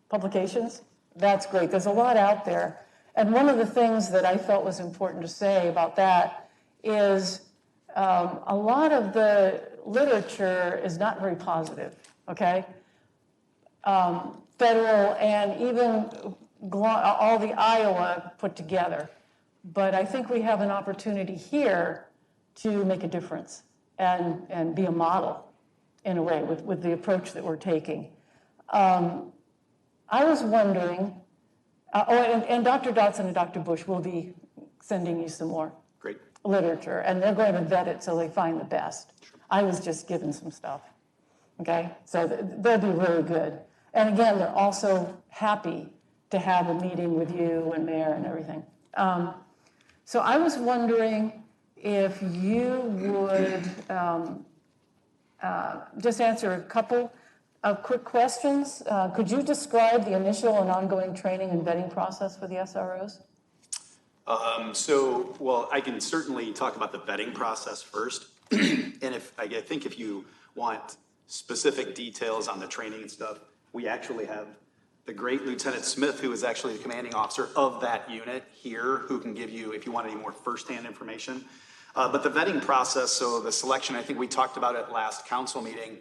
publications. That's great. There's a lot out there. And one of the things that I felt was important to say about that is a lot of the literature is not very positive, okay? Federal and even all the Iowa put together. But I think we have an opportunity here to make a difference and be a model in a way with the approach that we're taking. I was wondering, and Dr. Dotson and Dr. Bush will be sending you some more literature, and they're going to vet it so they find the best. Sure. I was just given some stuff, okay? So they'll be really good. And again, they're also happy to have a meeting with you and Mayor and everything. So I was wondering if you would just answer a couple of quick questions. Could you describe the initial and ongoing training and vetting process for the SROs? Well, I can certainly talk about the vetting process first. And I think if you want specific details on the training and stuff, we actually have the great Lieutenant Smith, who is actually the commanding officer of that unit here, who can give you, if you want any more firsthand information. But the vetting process, so the selection, I think we talked about it last council meeting.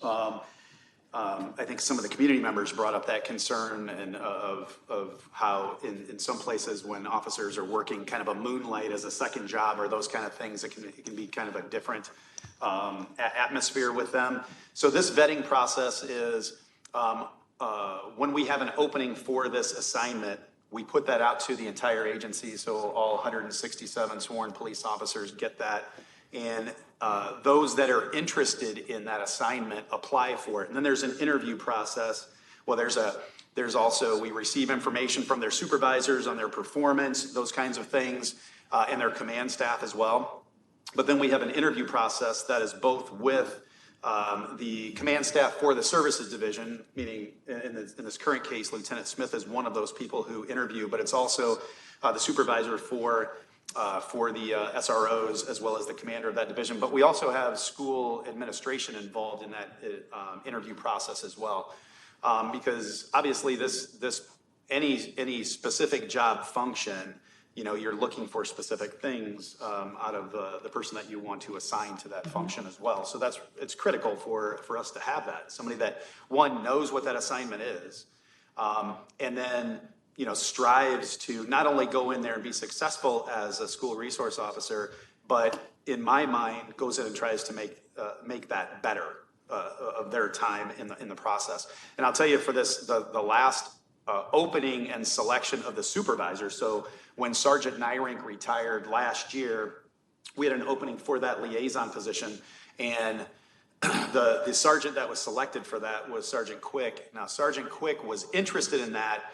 I think some of the community members brought up that concern and of how in some places when officers are working kind of a moonlight as a second job or those kind of things, it can be kind of a different atmosphere with them. So this vetting process is when we have an opening for this assignment, we put that out to the entire agency, so all 167 sworn police officers get that. And those that are interested in that assignment apply for it. And then there's an interview process. Well, there's also, we receive information from their supervisors on their performance, those kinds of things, and their command staff as well. But then we have an interview process that is both with the command staff for the services division, meaning in this current case, Lieutenant Smith is one of those people who interview, but it's also the supervisor for the SROs as well as the commander of that division. But we also have school administration involved in that interview process as well. Because obviously any specific job function, you're looking for specific things out of the person that you want to assign to that function as well. So it's critical for us to have that. Somebody that, one, knows what that assignment is, and then, strives to not only go in there and be successful as a school resource officer, but in my mind, goes in and tries to make that better of their time in the process. And I'll tell you for the last opening and selection of the supervisor. So when Sergeant Nyrink retired last year, we had an opening for that liaison position, and the sergeant that was selected for that was Sergeant Quick. Now, Sergeant Quick was interested in that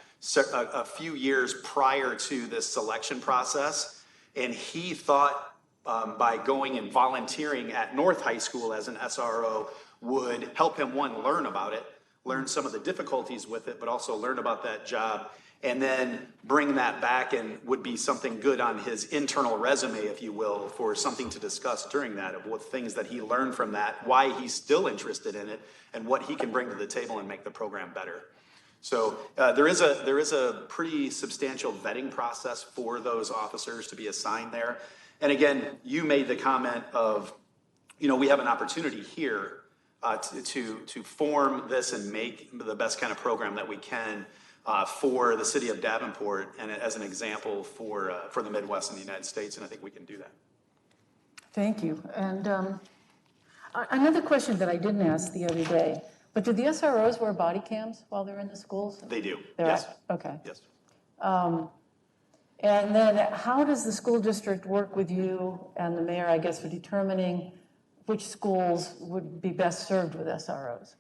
a few years prior to this selection process, and he thought by going and volunteering at North High School as an SRO would help him, one, learn about it, learn some of the difficulties with it, but also learn about that job, and then bring that back and would be something good on his internal resume, if you will, for something to discuss during that, of what things that he learned from that, why he's still interested in it, and what he can bring to the table and make the program better. So there is a pretty substantial vetting process for those officers to be assigned there. And again, you made the comment of, we have an opportunity here to form this and make the best kind of program that we can for the city of Davenport and as an example for the Midwest and the United States, and I think we can do that. Thank you. And another question that I didn't ask the other day, but do the SROs wear body cams while they're in the schools? They do, yes. Okay. Yes. And then how does the school district work with you and the mayor, I guess, for determining which schools would be best served with SROs?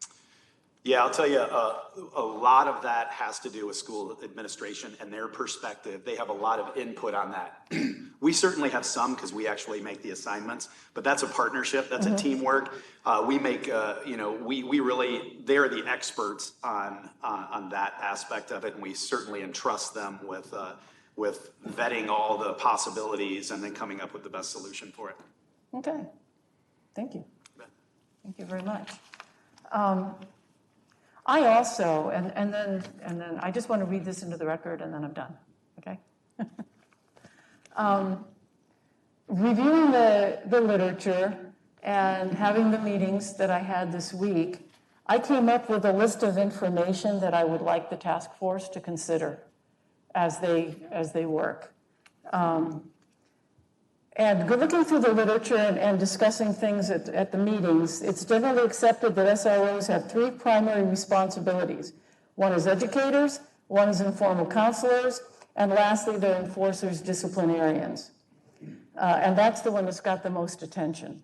Yeah, I'll tell you, a lot of that has to do with school administration and their perspective. They have a lot of input on that. We certainly have some because we actually make the assignments, but that's a partnership, that's a teamwork. We make, we really, they're the experts on that aspect of it, and we certainly entrust them with vetting all the possibilities and then coming up with the best solution for it. Okay, thank you. Thank you very much. I also, and then I just want to read this into the record and then I'm done, okay? Reviewing the literature and having the meetings that I had this week, I came up with a list of information that I would like the task force to consider as they work. And looking through the literature and discussing things at the meetings, it's generally accepted that SROs have three primary responsibilities. One is educators, one is informal counselors, and lastly, they're enforcers, disciplinarians. And that's the one that's got the most attention.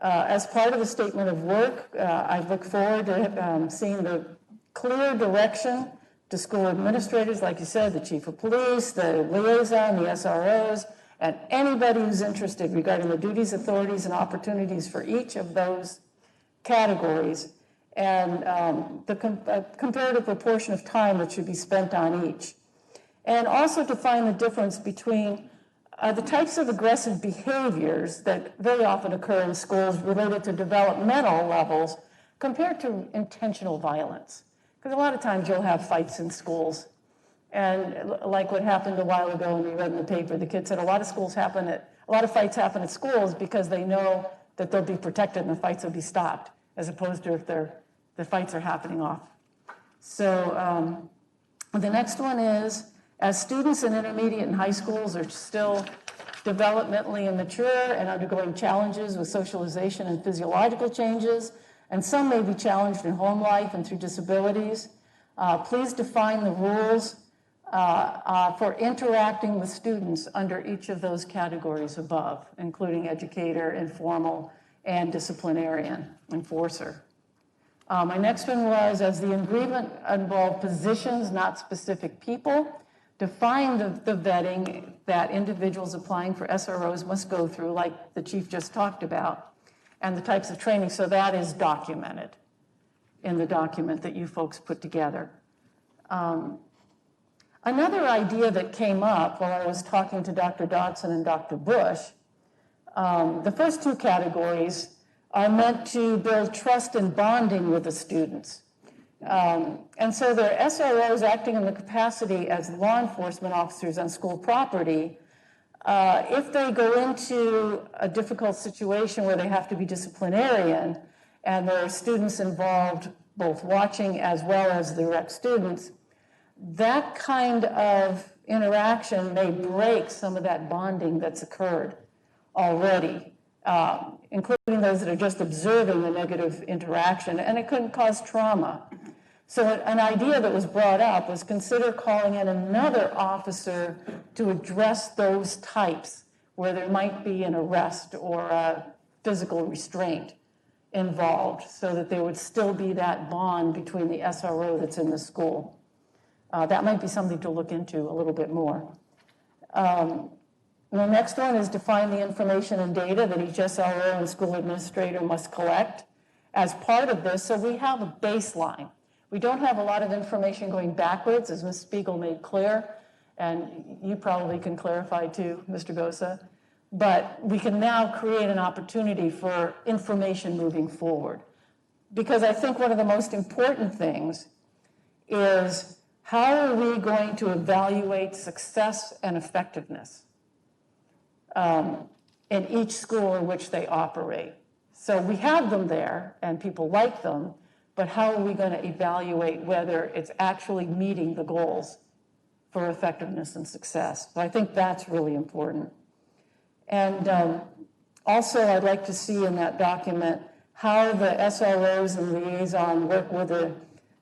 As part of the statement of work, I look forward to seeing the clear direction to school administrators, like you said, the chief of police, the liaison, the SROs, and anybody who's interested regarding the duties, authorities, and opportunities for each of those categories, and the comparative proportion of time that should be spent on each. And also to find the difference between the types of aggressive behaviors that very often occur in schools related to developmental levels compared to intentional violence. Because a lot of times you'll have fights in schools. And like what happened a while ago when we read in the paper, the kid said a lot of fights happen at schools because they know that they'll be protected and the fights will be stopped, as opposed to if the fights are happening off. So the next one is, as students in intermediate and high schools are still developmentally immature and undergoing challenges with socialization and physiological changes, and some may be challenged in home life and through disabilities, please define the rules for interacting with students under each of those categories above, including educator, informal, and disciplinarian, enforcer. My next one was, as the agreement involved positions, not specific people, define the vetting that individuals applying for SROs must go through, like the chief just talked about, and the types of training. So that is documented in the document that you folks put together. Another idea that came up while I was talking to Dr. Dodson and Dr. Bush, the first two categories are meant to build trust and bonding with the students. And so they're SROs acting in the capacity as law enforcement officers on school property. If they go into a difficult situation where they have to be disciplinarian and there are students involved, both watching as well as direct students, that kind of interaction may break some of that bonding that's occurred already, including those that are just observing the negative interaction, and it could cause trauma. So an idea that was brought up was consider calling in another officer to address those types where there might be an arrest or a physical restraint involved, so that there would still be that bond between the SRO that's in the school. That might be something to look into a little bit more. The next one is define the information and data that each SRO and school administrator must collect as part of this, so we have a baseline. We don't have a lot of information going backwards, as Ms. Spiegel made clear, and you probably can clarify too, Mr. Gosa, but we can now create an opportunity for information moving forward. Because I think one of the most important things is, how are we going to evaluate success and effectiveness in each school in which they operate? So we have them there and people like them, but how are we going to evaluate whether it's actually meeting the goals for effectiveness and success? So I think that's really important. And also I'd like to see in that document how the SROs and Liaison work with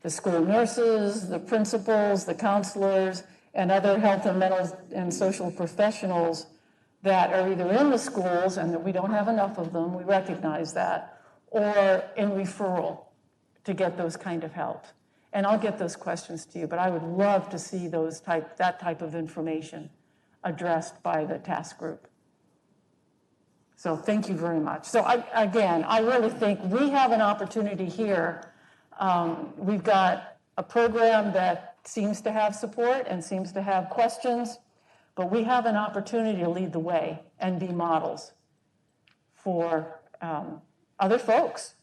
the school nurses, the principals, the counselors, and other health and mental and social professionals that are either in the schools, and that we don't have enough of them, we recognize that, or in referral to get those kind of help. And I'll get those questions to you, but I would love to see that type of information addressed by the task group. So thank you very much. So I really think we have an opportunity here. We've got a program that seems to have support and seems to have questions, but we have an opportunity to lead the way and be models for other folks.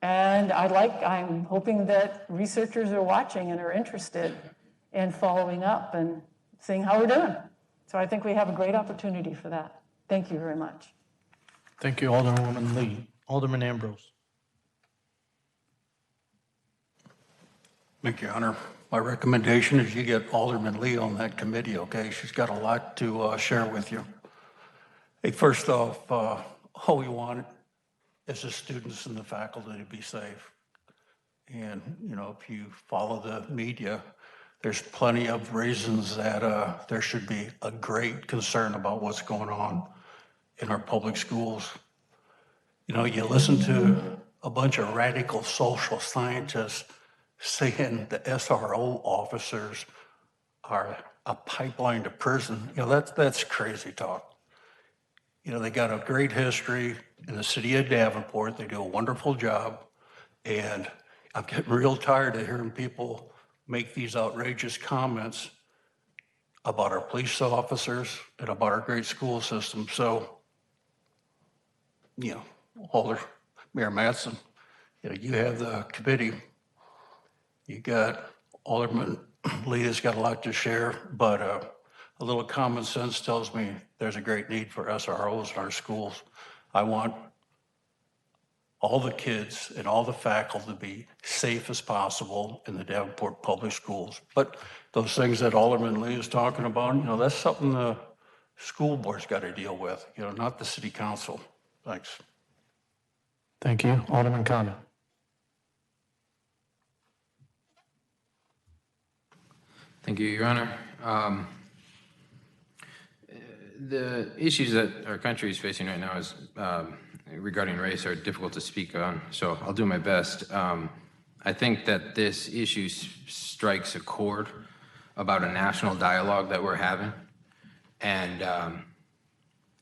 And I'm hoping that researchers are watching and are interested in following up and seeing how we're doing. So I think we have a great opportunity for that. Thank you very much. Thank you, Alderwoman Lee. Alderman Ambrose. Thank you, Hunter. My recommendation is you get Alderman Lee on that committee, okay? She's got a lot to share with you. Hey, first off, all we want is the students and the faculty to be safe. And, if you follow the media, there's plenty of reasons that there should be a great concern about what's going on in our public schools. You listen to a bunch of radical social scientists saying the SRO officers are a pipeline to prison. That's crazy talk. They got a great history in the city of Davenport. They do a wonderful job. And I'm getting real tired of hearing people make these outrageous comments about our police officers and about our great school system. So, Mayor Mattson, you have the committee. You got Alderman Lee has got a lot to share, but a little common sense tells me there's a great need for SROs in our schools. I want all the kids and all the faculty to be safe as possible in the Davenport public schools. But those things that Alderman Lee is talking about, that's something the school board's got to deal with, not the city council. Thanks. Thank you. Alderman Condon. Thank you, Your Honor. The issues that our country is facing right now is regarding race are difficult to speak on, so I'll do my best. I think that this issue strikes a chord about a national dialogue that we're having. And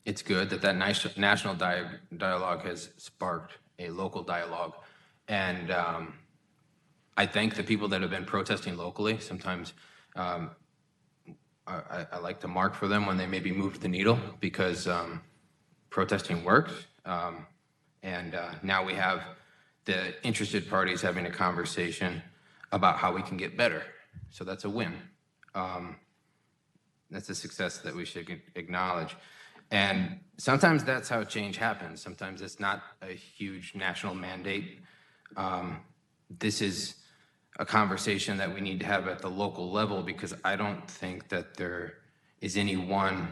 it's good that national dialogue has sparked a local dialogue. And I thank the people that have been protesting locally. Sometimes I like to mark for them when they maybe moved the needle, because protesting works. And now we have the interested parties having a conversation about how we can get better. So that's a win. That's a success that we should acknowledge. And sometimes that's how change happens. Sometimes it's not a huge national mandate. This is a conversation that we need to have at the local level, because I don't think that there is any one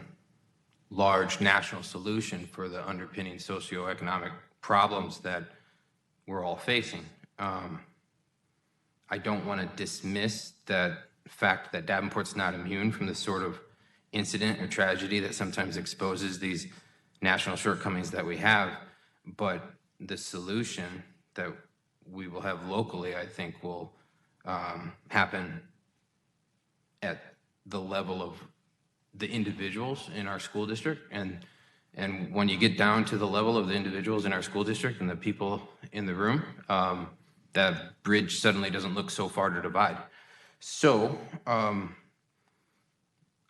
large national solution for the underpinning socioeconomic problems that we're all facing. I don't want to dismiss that fact that Davenport's not immune from the sort of incident or tragedy that sometimes exposes these national shortcomings that we have, but the solution that we will have locally, I think, will happen at the level of the individuals in our school district. And when you get down to the level of the individuals in our school district and the people in the room, that bridge suddenly doesn't look so far to divide. So I'm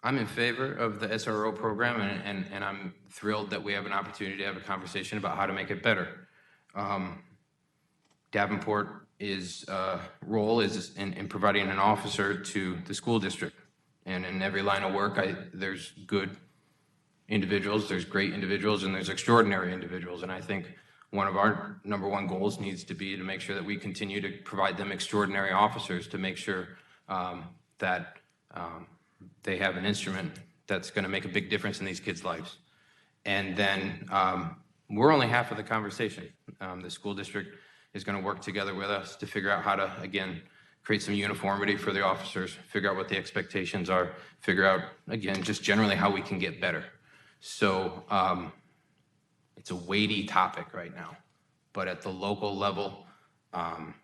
in favor of the SRO program, and I'm thrilled that we have an opportunity to have a conversation about how to make it better. Davenport's role is in providing an officer to the school district. And in every line of work, there's good individuals, there's great individuals, and there's extraordinary individuals. And I think one of our number one goals needs to be to make sure that we continue to provide them extraordinary officers, to make sure that they have an instrument that's going to make a big difference in these kids' lives. And then we're only half of the conversation. The school district is going to work together with us to figure out how to, again, create some uniformity for the officers, figure out what the expectations are, figure out, again, just generally how we can get better. So it's a weighty topic right now, but at the local level, I'm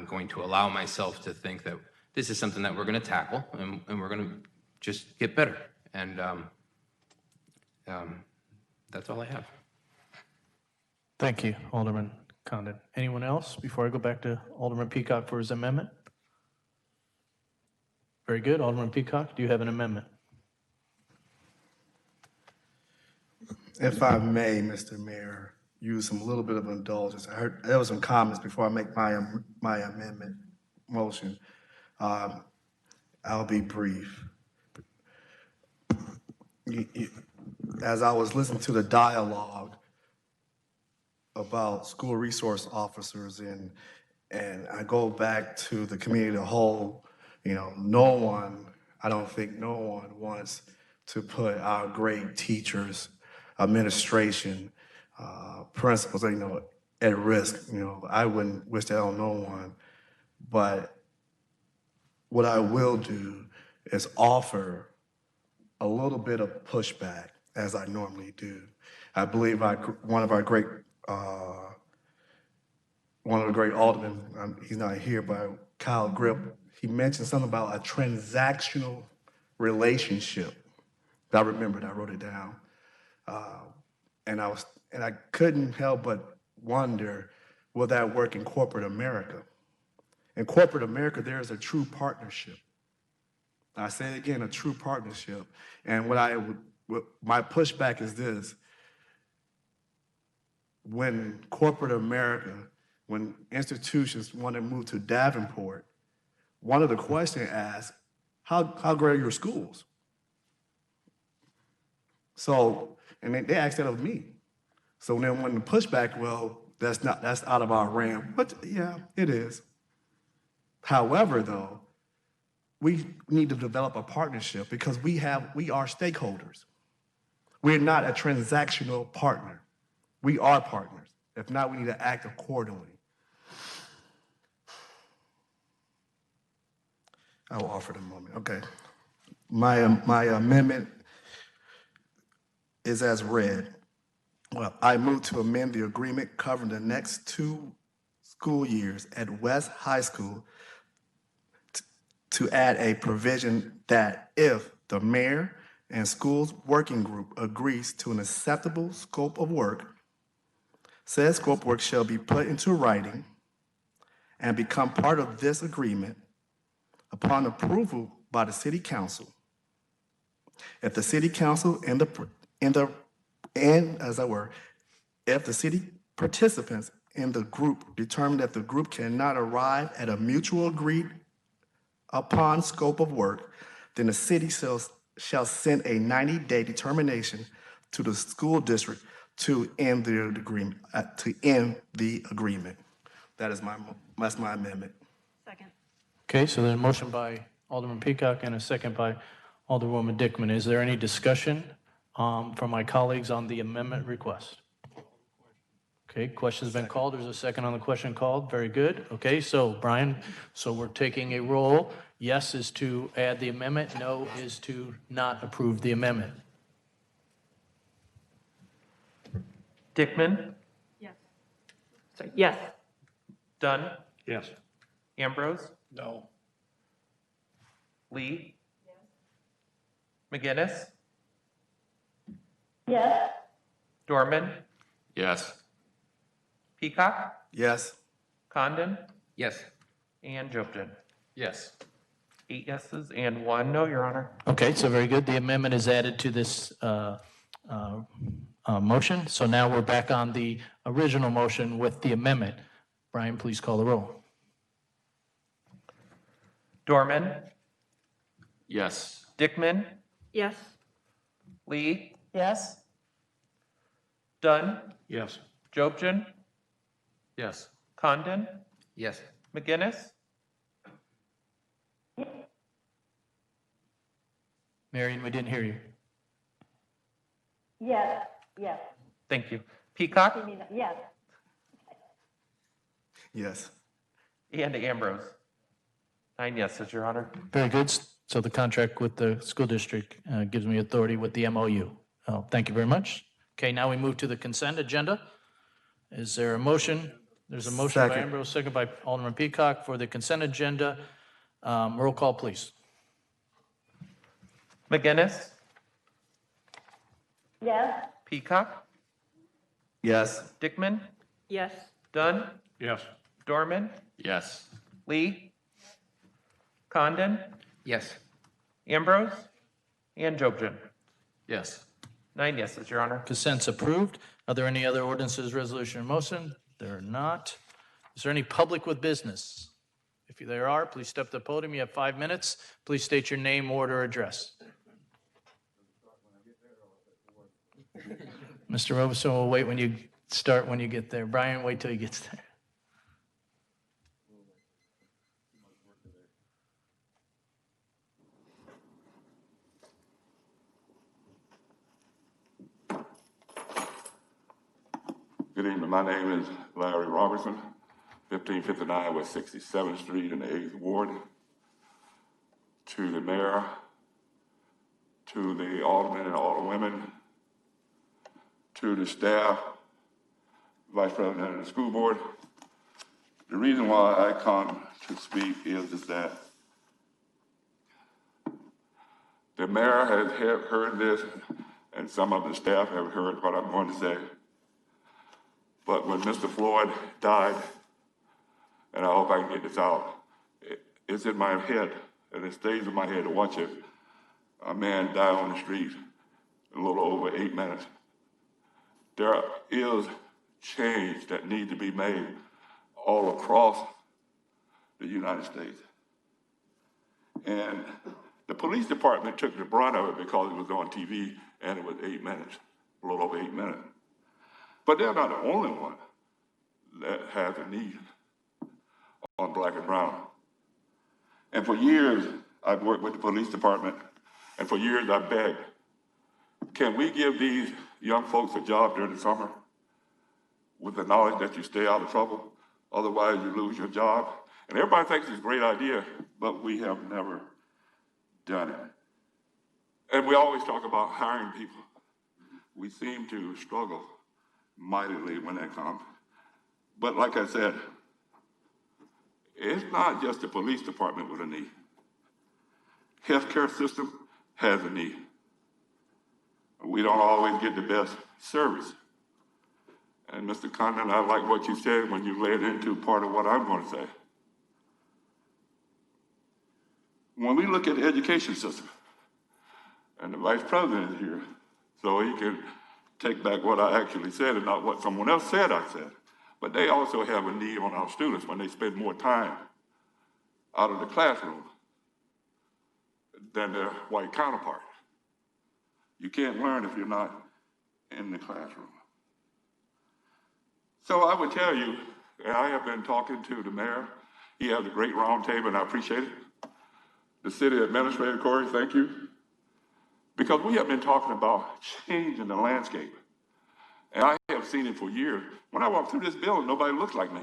going to allow myself to think that this is something that we're going to tackle, and we're going to just get better. And that's all I have. Thank you, Alderman Condon. Anyone else before I go back to Alderman Peacock for his amendment? Very good. Alderman Peacock, do you have an amendment? If I may, Mr. Mayor, use some little bit of indulgence. I heard there were some comments before I make my amendment motion. I'll be brief. As I was listening to the dialogue about school resource officers, and I go back to the community as a whole, I don't think no one wants to put our great teachers, administration, principals, at risk. I wouldn't wish that on no one. But what I will do is offer a little bit of pushback, as I normally do. I believe one of the great aldermen, he's not here, but Kyle Grip, he mentioned something about a transactional relationship. I remembered, I wrote it down. And I couldn't help but wonder, will that work in corporate America? In corporate America, there is a true partnership. I say it again, a true partnership. And my pushback is this: when corporate America, when institutions want to move to Davenport, one of the questions asked, how great are your schools? So, and they asked that of me. So then when the pushback, well, that's out of our realm. But yeah, it is. However, though, we need to develop a partnership because we are stakeholders. We're not a transactional partner. We are partners. If not, we need to act accordingly. I will offer the moment. Okay. My amendment is as read. Well, I move to amend the agreement covering the next 2 school years at West High School to add a provision that if the mayor and schools working group agrees to an acceptable scope of work, said scope of work shall be put into writing and become part of this agreement upon approval by the city council. If the city council and if the city participants in the group determine that the group cannot arrive at a mutual agreed upon scope of work, then the city shall send a 90-day determination to the school district to end the agreement. That's my amendment. Second. Okay, so there's a motion by Alderman Peacock and a second by Alderwoman Dickman. Is there any discussion from my colleagues on the amendment request? Okay, question's been called. There's a second on the question called. Very good. Okay, so Brian, so we're taking a roll. Yes is to add the amendment. No is to not approve the amendment. Dickman, Yes. Sorry, yes. Dunn, Yes. Ambrose, No. Lee, McGinnis, Yes. Dorman, Yes. Peacock, Yes. Condon, Yes. and Jobson. Yes. 8 yeses and 1 no, Your Honor. Okay, so very good. The amendment is added to this motion. So now we're back on the original motion with the amendment. Brian, please call the roll. Dorman, Yes. Dickman, Yes. Lee, Yes? Dunn, Yes. Jobson, Yes. Condon, Yes. McGinnis, Marion, we didn't hear you. Yes. Yes. thank you, Peacock, You mean, yes. Yes. and Ambrose. 9 yeses, Your Honor. Very good. So the contract with the school district gives me authority with the MOU. Thank you very much. Okay, now we move to the consent agenda. Is there a motion? There's a motion by Second. Ambrose, second by Alderman Peacock for the consent agenda. Roll call, please. McGinnis, Yes. Peacock, Yes. Dickman, Yes. Dunn, Yes. Dorman, Yes. Lee, Condon, Yes. Ambrose, and Jobson. Yes. 9 yeses, Your Honor. Consent's approved. Are there any other ordinances, resolution, or motion? There are not. Is there any public with business? If there are, please step to the podium. You have 5 minutes. Please state your name, order, address. Mr. Robeson will wait when you start when you get there. Brian, wait till he gets there. Good evening. My name is Larry Robertson, 1559 West 67th Street in the 8th Ward. To the mayor, to the aldermen and alderwomen, to the staff, vice president of the school board. The reason why I come to speak is that the mayor has heard this, and some of the staff have heard what I'm going to say. But when Mr. Floyd died, and I hope I can get this out, it's in my head, and it stays in my head to watch it. A man die on the street in a little over 8 minutes. There is change that needs to be made all across the United States. And the police department took the brunt of it because it was on TV and it was 8 minutes, a little over 8 minutes. But they're not the only one that has a need on black and brown. And for years, I've worked with the police department, and for years I begged, can we give these young folks a job during the summer with the knowledge that you stay out of trouble? Otherwise, you lose your job. And everybody thinks it's a great idea, but we have never done it. And we always talk about hiring people. We seem to struggle mightily when that comes. But like I said, it's not just the police department with a need. healthcare system has a need. We don't always get the best service. And Mr. Condon, I like what you said when you led into part of what I'm going to say. When we look at the education system, and the vice president is here, so he can take back what I actually said and not what someone else said I said. But they also have a need on our students when they spend more time out of the classroom than their white counterpart. You can't learn if you're not in the classroom. So I would tell you, and I have been talking to the mayor. He has a great round table, and I appreciate it. The city administrator, Corey, thank you. Because we have been talking about changing the landscape. And I have seen it for years. When I walk through this building, nobody looks like me.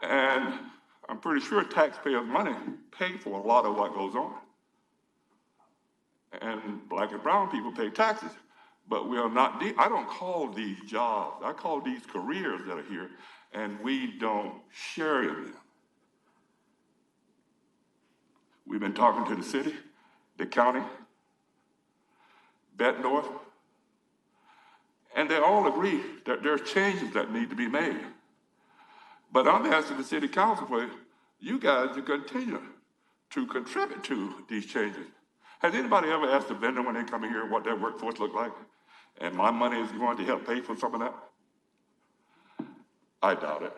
And I'm pretty sure taxpayers' money pay for a lot of what goes on. And black and brown people pay taxes. But we are not, I don't call these jobs, I call these careers that are here, and we don't share in them. We've been talking to the city, the county, Bettendorf, and they all agree that there's changes that need to be made. But I'm asking the city council for you guys to continue to contribute to these changes. Has anybody ever asked a vendor when they come in here what their workforce look like? And my money is going to help pay for some of that? I doubt it.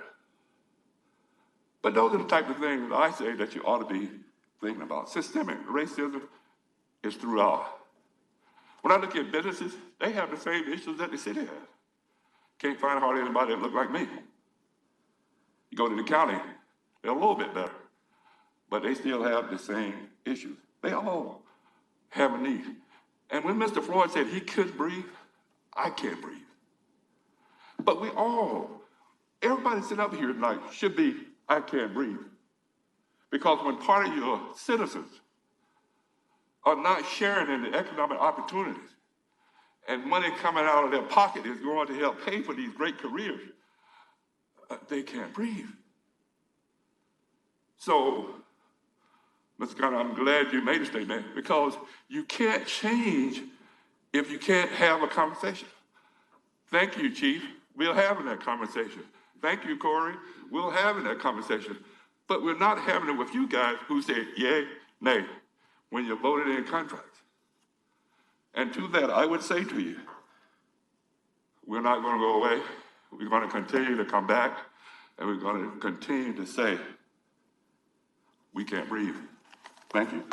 But those are the type of things that I say that you ought to be thinking about. Systemic racism is throughout. When I look at businesses, they have the same issues that the city has. Can't find hardly anybody that look like me. You go to the county, they're a little bit better, but they still have the same issues. They all have a need. And when Mr. Floyd said he couldn't breathe, I can't breathe. But we all, everybody sitting up here tonight should be, I can't breathe. Because when part of your citizens are not sharing in the economic opportunities and money coming out of their pocket is going to help pay for these great careers, they can't breathe. So, Mr. Conner, I'm glad you made a statement because you can't change if you can't have a conversation. Thank you, Chief. We're having that conversation. Thank you, Corey. We're having that conversation. But we're not having it with you guys who say yay, nay, when you voted in contracts. And to that, I would say to you, we're not going to go away. We're going to continue to come back, and we're going to continue to say, we can't breathe. Thank you.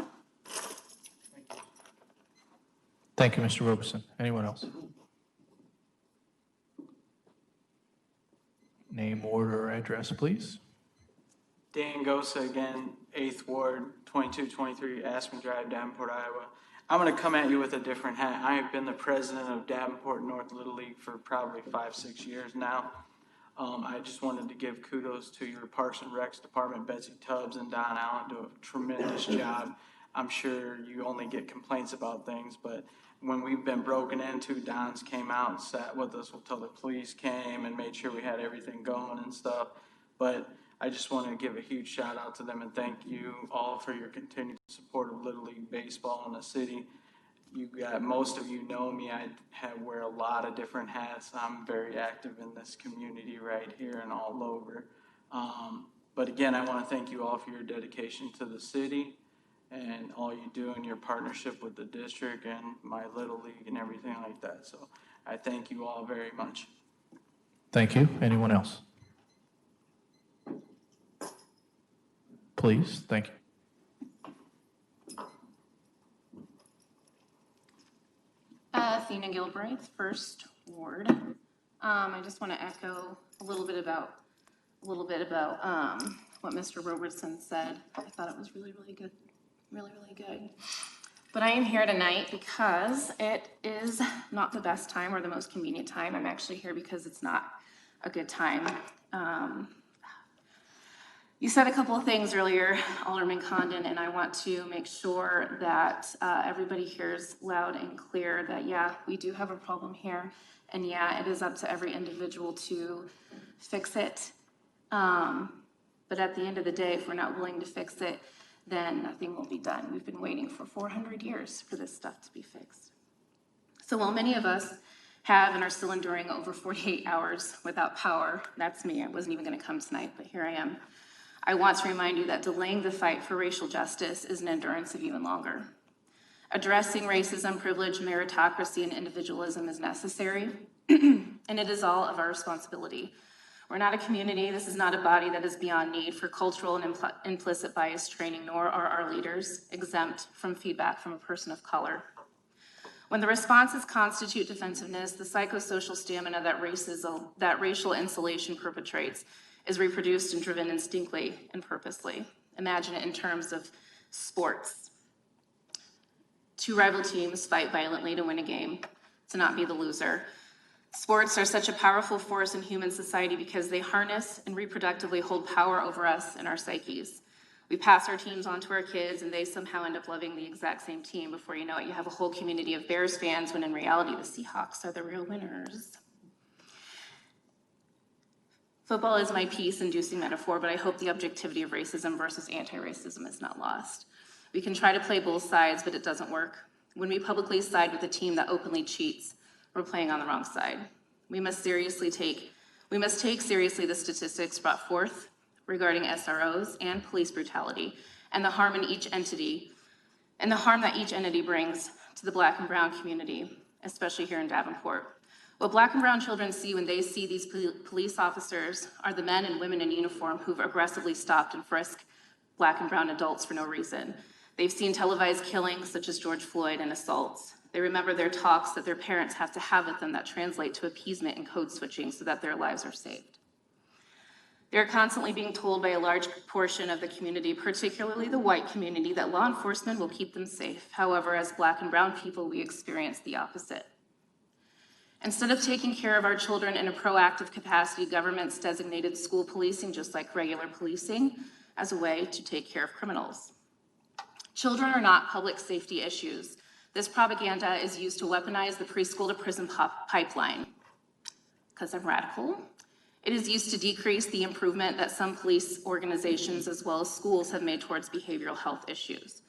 Thank you, Mr. Robeson. Anyone else? Name, order, or address, please. Dan Gosa again, 8th Ward, 2223 Aspen Drive, Davenport, Iowa. I'm going to come at you with a different hat. I have been the president of Davenport North Little League for probably 5-6 years now. I just wanted to give kudos to your Parks and Recs department. Betsy Tubbs and Don Allen do a tremendous job. I'm sure you only get complaints about things, but when we've been broken into, Don's came out and sat with us until the police came and made sure we had everything going and stuff. But I just want to give a huge shout out to them and thank you all for your continued support of Little League Baseball in the city. You got, most of you know me, wear a lot of different hats. I'm very active in this community right here and all over. But again, I want to thank you all for your dedication to the city and all you do in your partnership with the district and my Little League and everything like that. So I thank you all very much. Thank you. Anyone else? Please, thank you. Athena Gilbreth, 1st Ward. I just want to echo a little bit about what Mr. Robertson said. I thought it was really, really good, really, really good. But I am here tonight because it is not the best time or the most convenient time. I'm actually here because it's not a good time. You said a couple of things earlier, Alderman Condon, and I want to make sure that everybody hears loud and clear that, yeah, we do have a problem here, and yeah, it is up to every individual to fix it. But at the end of the day, if we're not willing to fix it, then nothing will be done. We've been waiting for 400 years for this stuff to be fixed. So while many of us have and are still enduring over 48 hours without power, that's me, I wasn't even gonna come tonight, but here I am. I want to remind you that delaying the fight for racial justice is an endurance of even longer. Addressing racism, privilege, meritocracy, and individualism is necessary, and it is all of our responsibility. We're not a community, this is not a body that is beyond need for cultural and implicit bias training, nor are our leaders exempt from feedback from a person of color. When the responses constitute defensiveness, the psychosocial stamina that racial insulation perpetrates is reproduced and driven instinctively and purposely. Imagine it in terms of sports. Two rival teams fight violently to win a game, to not be the loser. Sports are such a powerful force in human society because they harness and reproductively hold power over us and our psyches. We pass our teams on to our kids and they somehow end up loving the exact same team. Before you know it, you have a whole community of Bears fans when in reality the Seahawks are the real winners. Football is my peace-inducing metaphor, but I hope the objectivity of racism versus anti-racism is not lost. We can try to play both sides, but it doesn't work. When we publicly side with a team that openly cheats, we're playing on the wrong side. We must take seriously the statistics brought forth regarding SROs and police brutality and the harm that each entity brings to the Black and brown community, especially here in Davenport. What Black and brown children see when they see these police officers are the men and women in uniform who've aggressively stopped and frisked Black and brown adults for no reason. They've seen televised killings such as George Floyd and assaults. They remember their talks that their parents have to have with them that translate to appeasement and code switching so that their lives are saved. They're constantly being told by a large portion of the community, particularly the white community, that law enforcement will keep them safe. However, as Black and brown people, we experience the opposite. Instead of taking care of our children in a proactive capacity, governments designated school policing, just like regular policing, as a way to take care of criminals. Children are not public safety issues. This propaganda is used to weaponize the preschool to prison pipeline. Because I'm radical. It is used to decrease the improvement that some police organizations as well as schools have made towards behavioral health issues.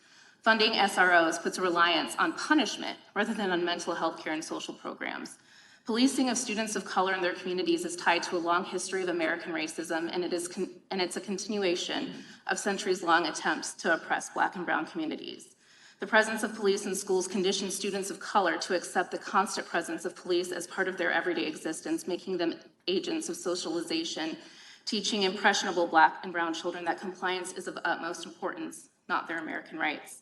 Funding SROs puts a reliance on punishment rather than on mental health care and social programs. Policing of students of color in their communities is tied to a long history of American racism, and it's a continuation of centuries-long attempts to oppress Black and brown communities. The presence of police in schools conditions students of color to accept the constant presence of police as part of their everyday existence, making them agents of socialization, teaching impressionable Black and brown children that compliance is of utmost importance, not their American rights.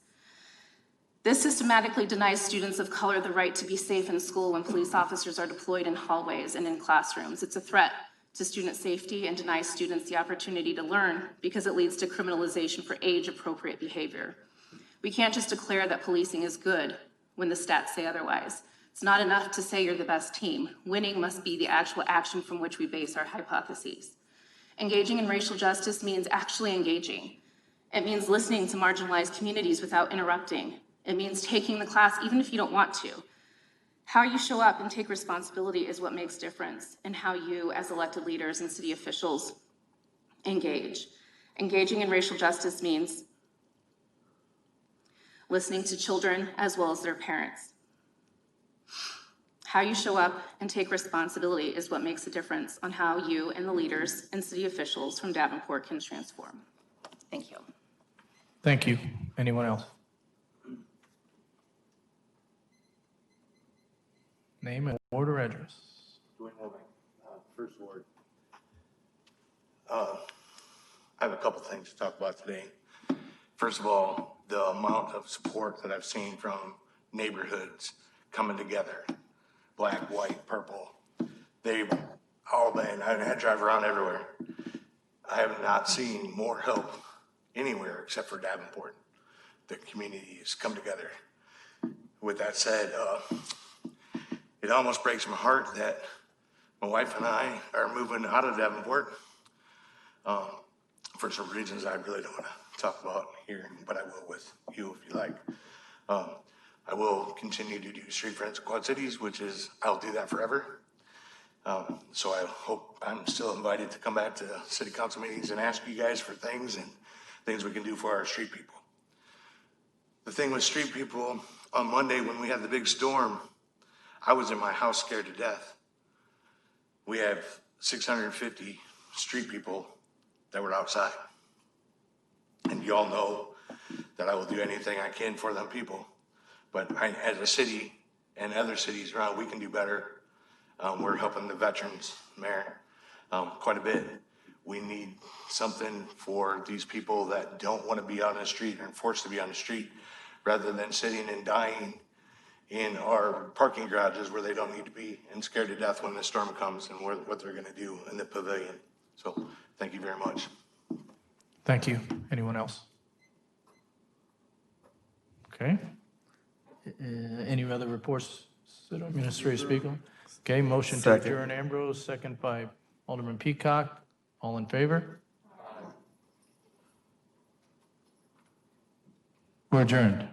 This systematically denies students of color the right to be safe in school when police officers are deployed in hallways and in classrooms. It's a threat to student safety and denies students the opportunity to learn because it leads to criminalization for age-appropriate behavior. We can't just declare that policing is good when the stats say otherwise. It's not enough to say you're the best team. Winning must be the actual action from which we base our hypotheses. Engaging in racial justice means actually engaging. It means listening to marginalized communities without interrupting. It means taking the class even if you don't want to. How you show up and take responsibility is what makes difference in how you, as elected leaders and city officials, engage. Engaging in racial justice means listening to children as well as their parents. How you show up and take responsibility is what makes a difference on how you and the leaders and city officials from Davenport can transform. Thank you. Thank you. Anyone else? Name and ward or address. First ward. I have a couple things to talk about today. First of all, the amount of support that I've seen from neighborhoods coming together, black, white, purple. They've all been, I drive around everywhere. I have not seen more help anywhere except for Davenport. The community has come together. With that said, it almost breaks my heart that my wife and I are moving out of Davenport for some reasons I really don't want to talk about here, but I will with you if you like. I will continue to do Street Friends of Quad Cities, which is, I'll do that forever. So I hope I'm still invited to come back to city council meetings and ask you guys for things and things we can do for our street people. The thing with street people, on Monday when we had the big storm, I was in my house scared to death. We have 650 street people that were outside. And you all know that I will do anything I can for them people. But as a city and other cities around, we can do better. We're helping the veterans, Mayor, quite a bit. We need something for these people that don't want to be on the street and forced to be on the street, rather than sitting and dying in our parking garages where they don't need to be and scared to death when the storm comes and what they're going to do in the pavilion. So thank you very much. Thank you. Anyone else? Okay. Any other reports that our administrator speak on? Okay, motion to Second. adjourn, Ambrose, second by Alderman Peacock. All in favor? We're adjourned.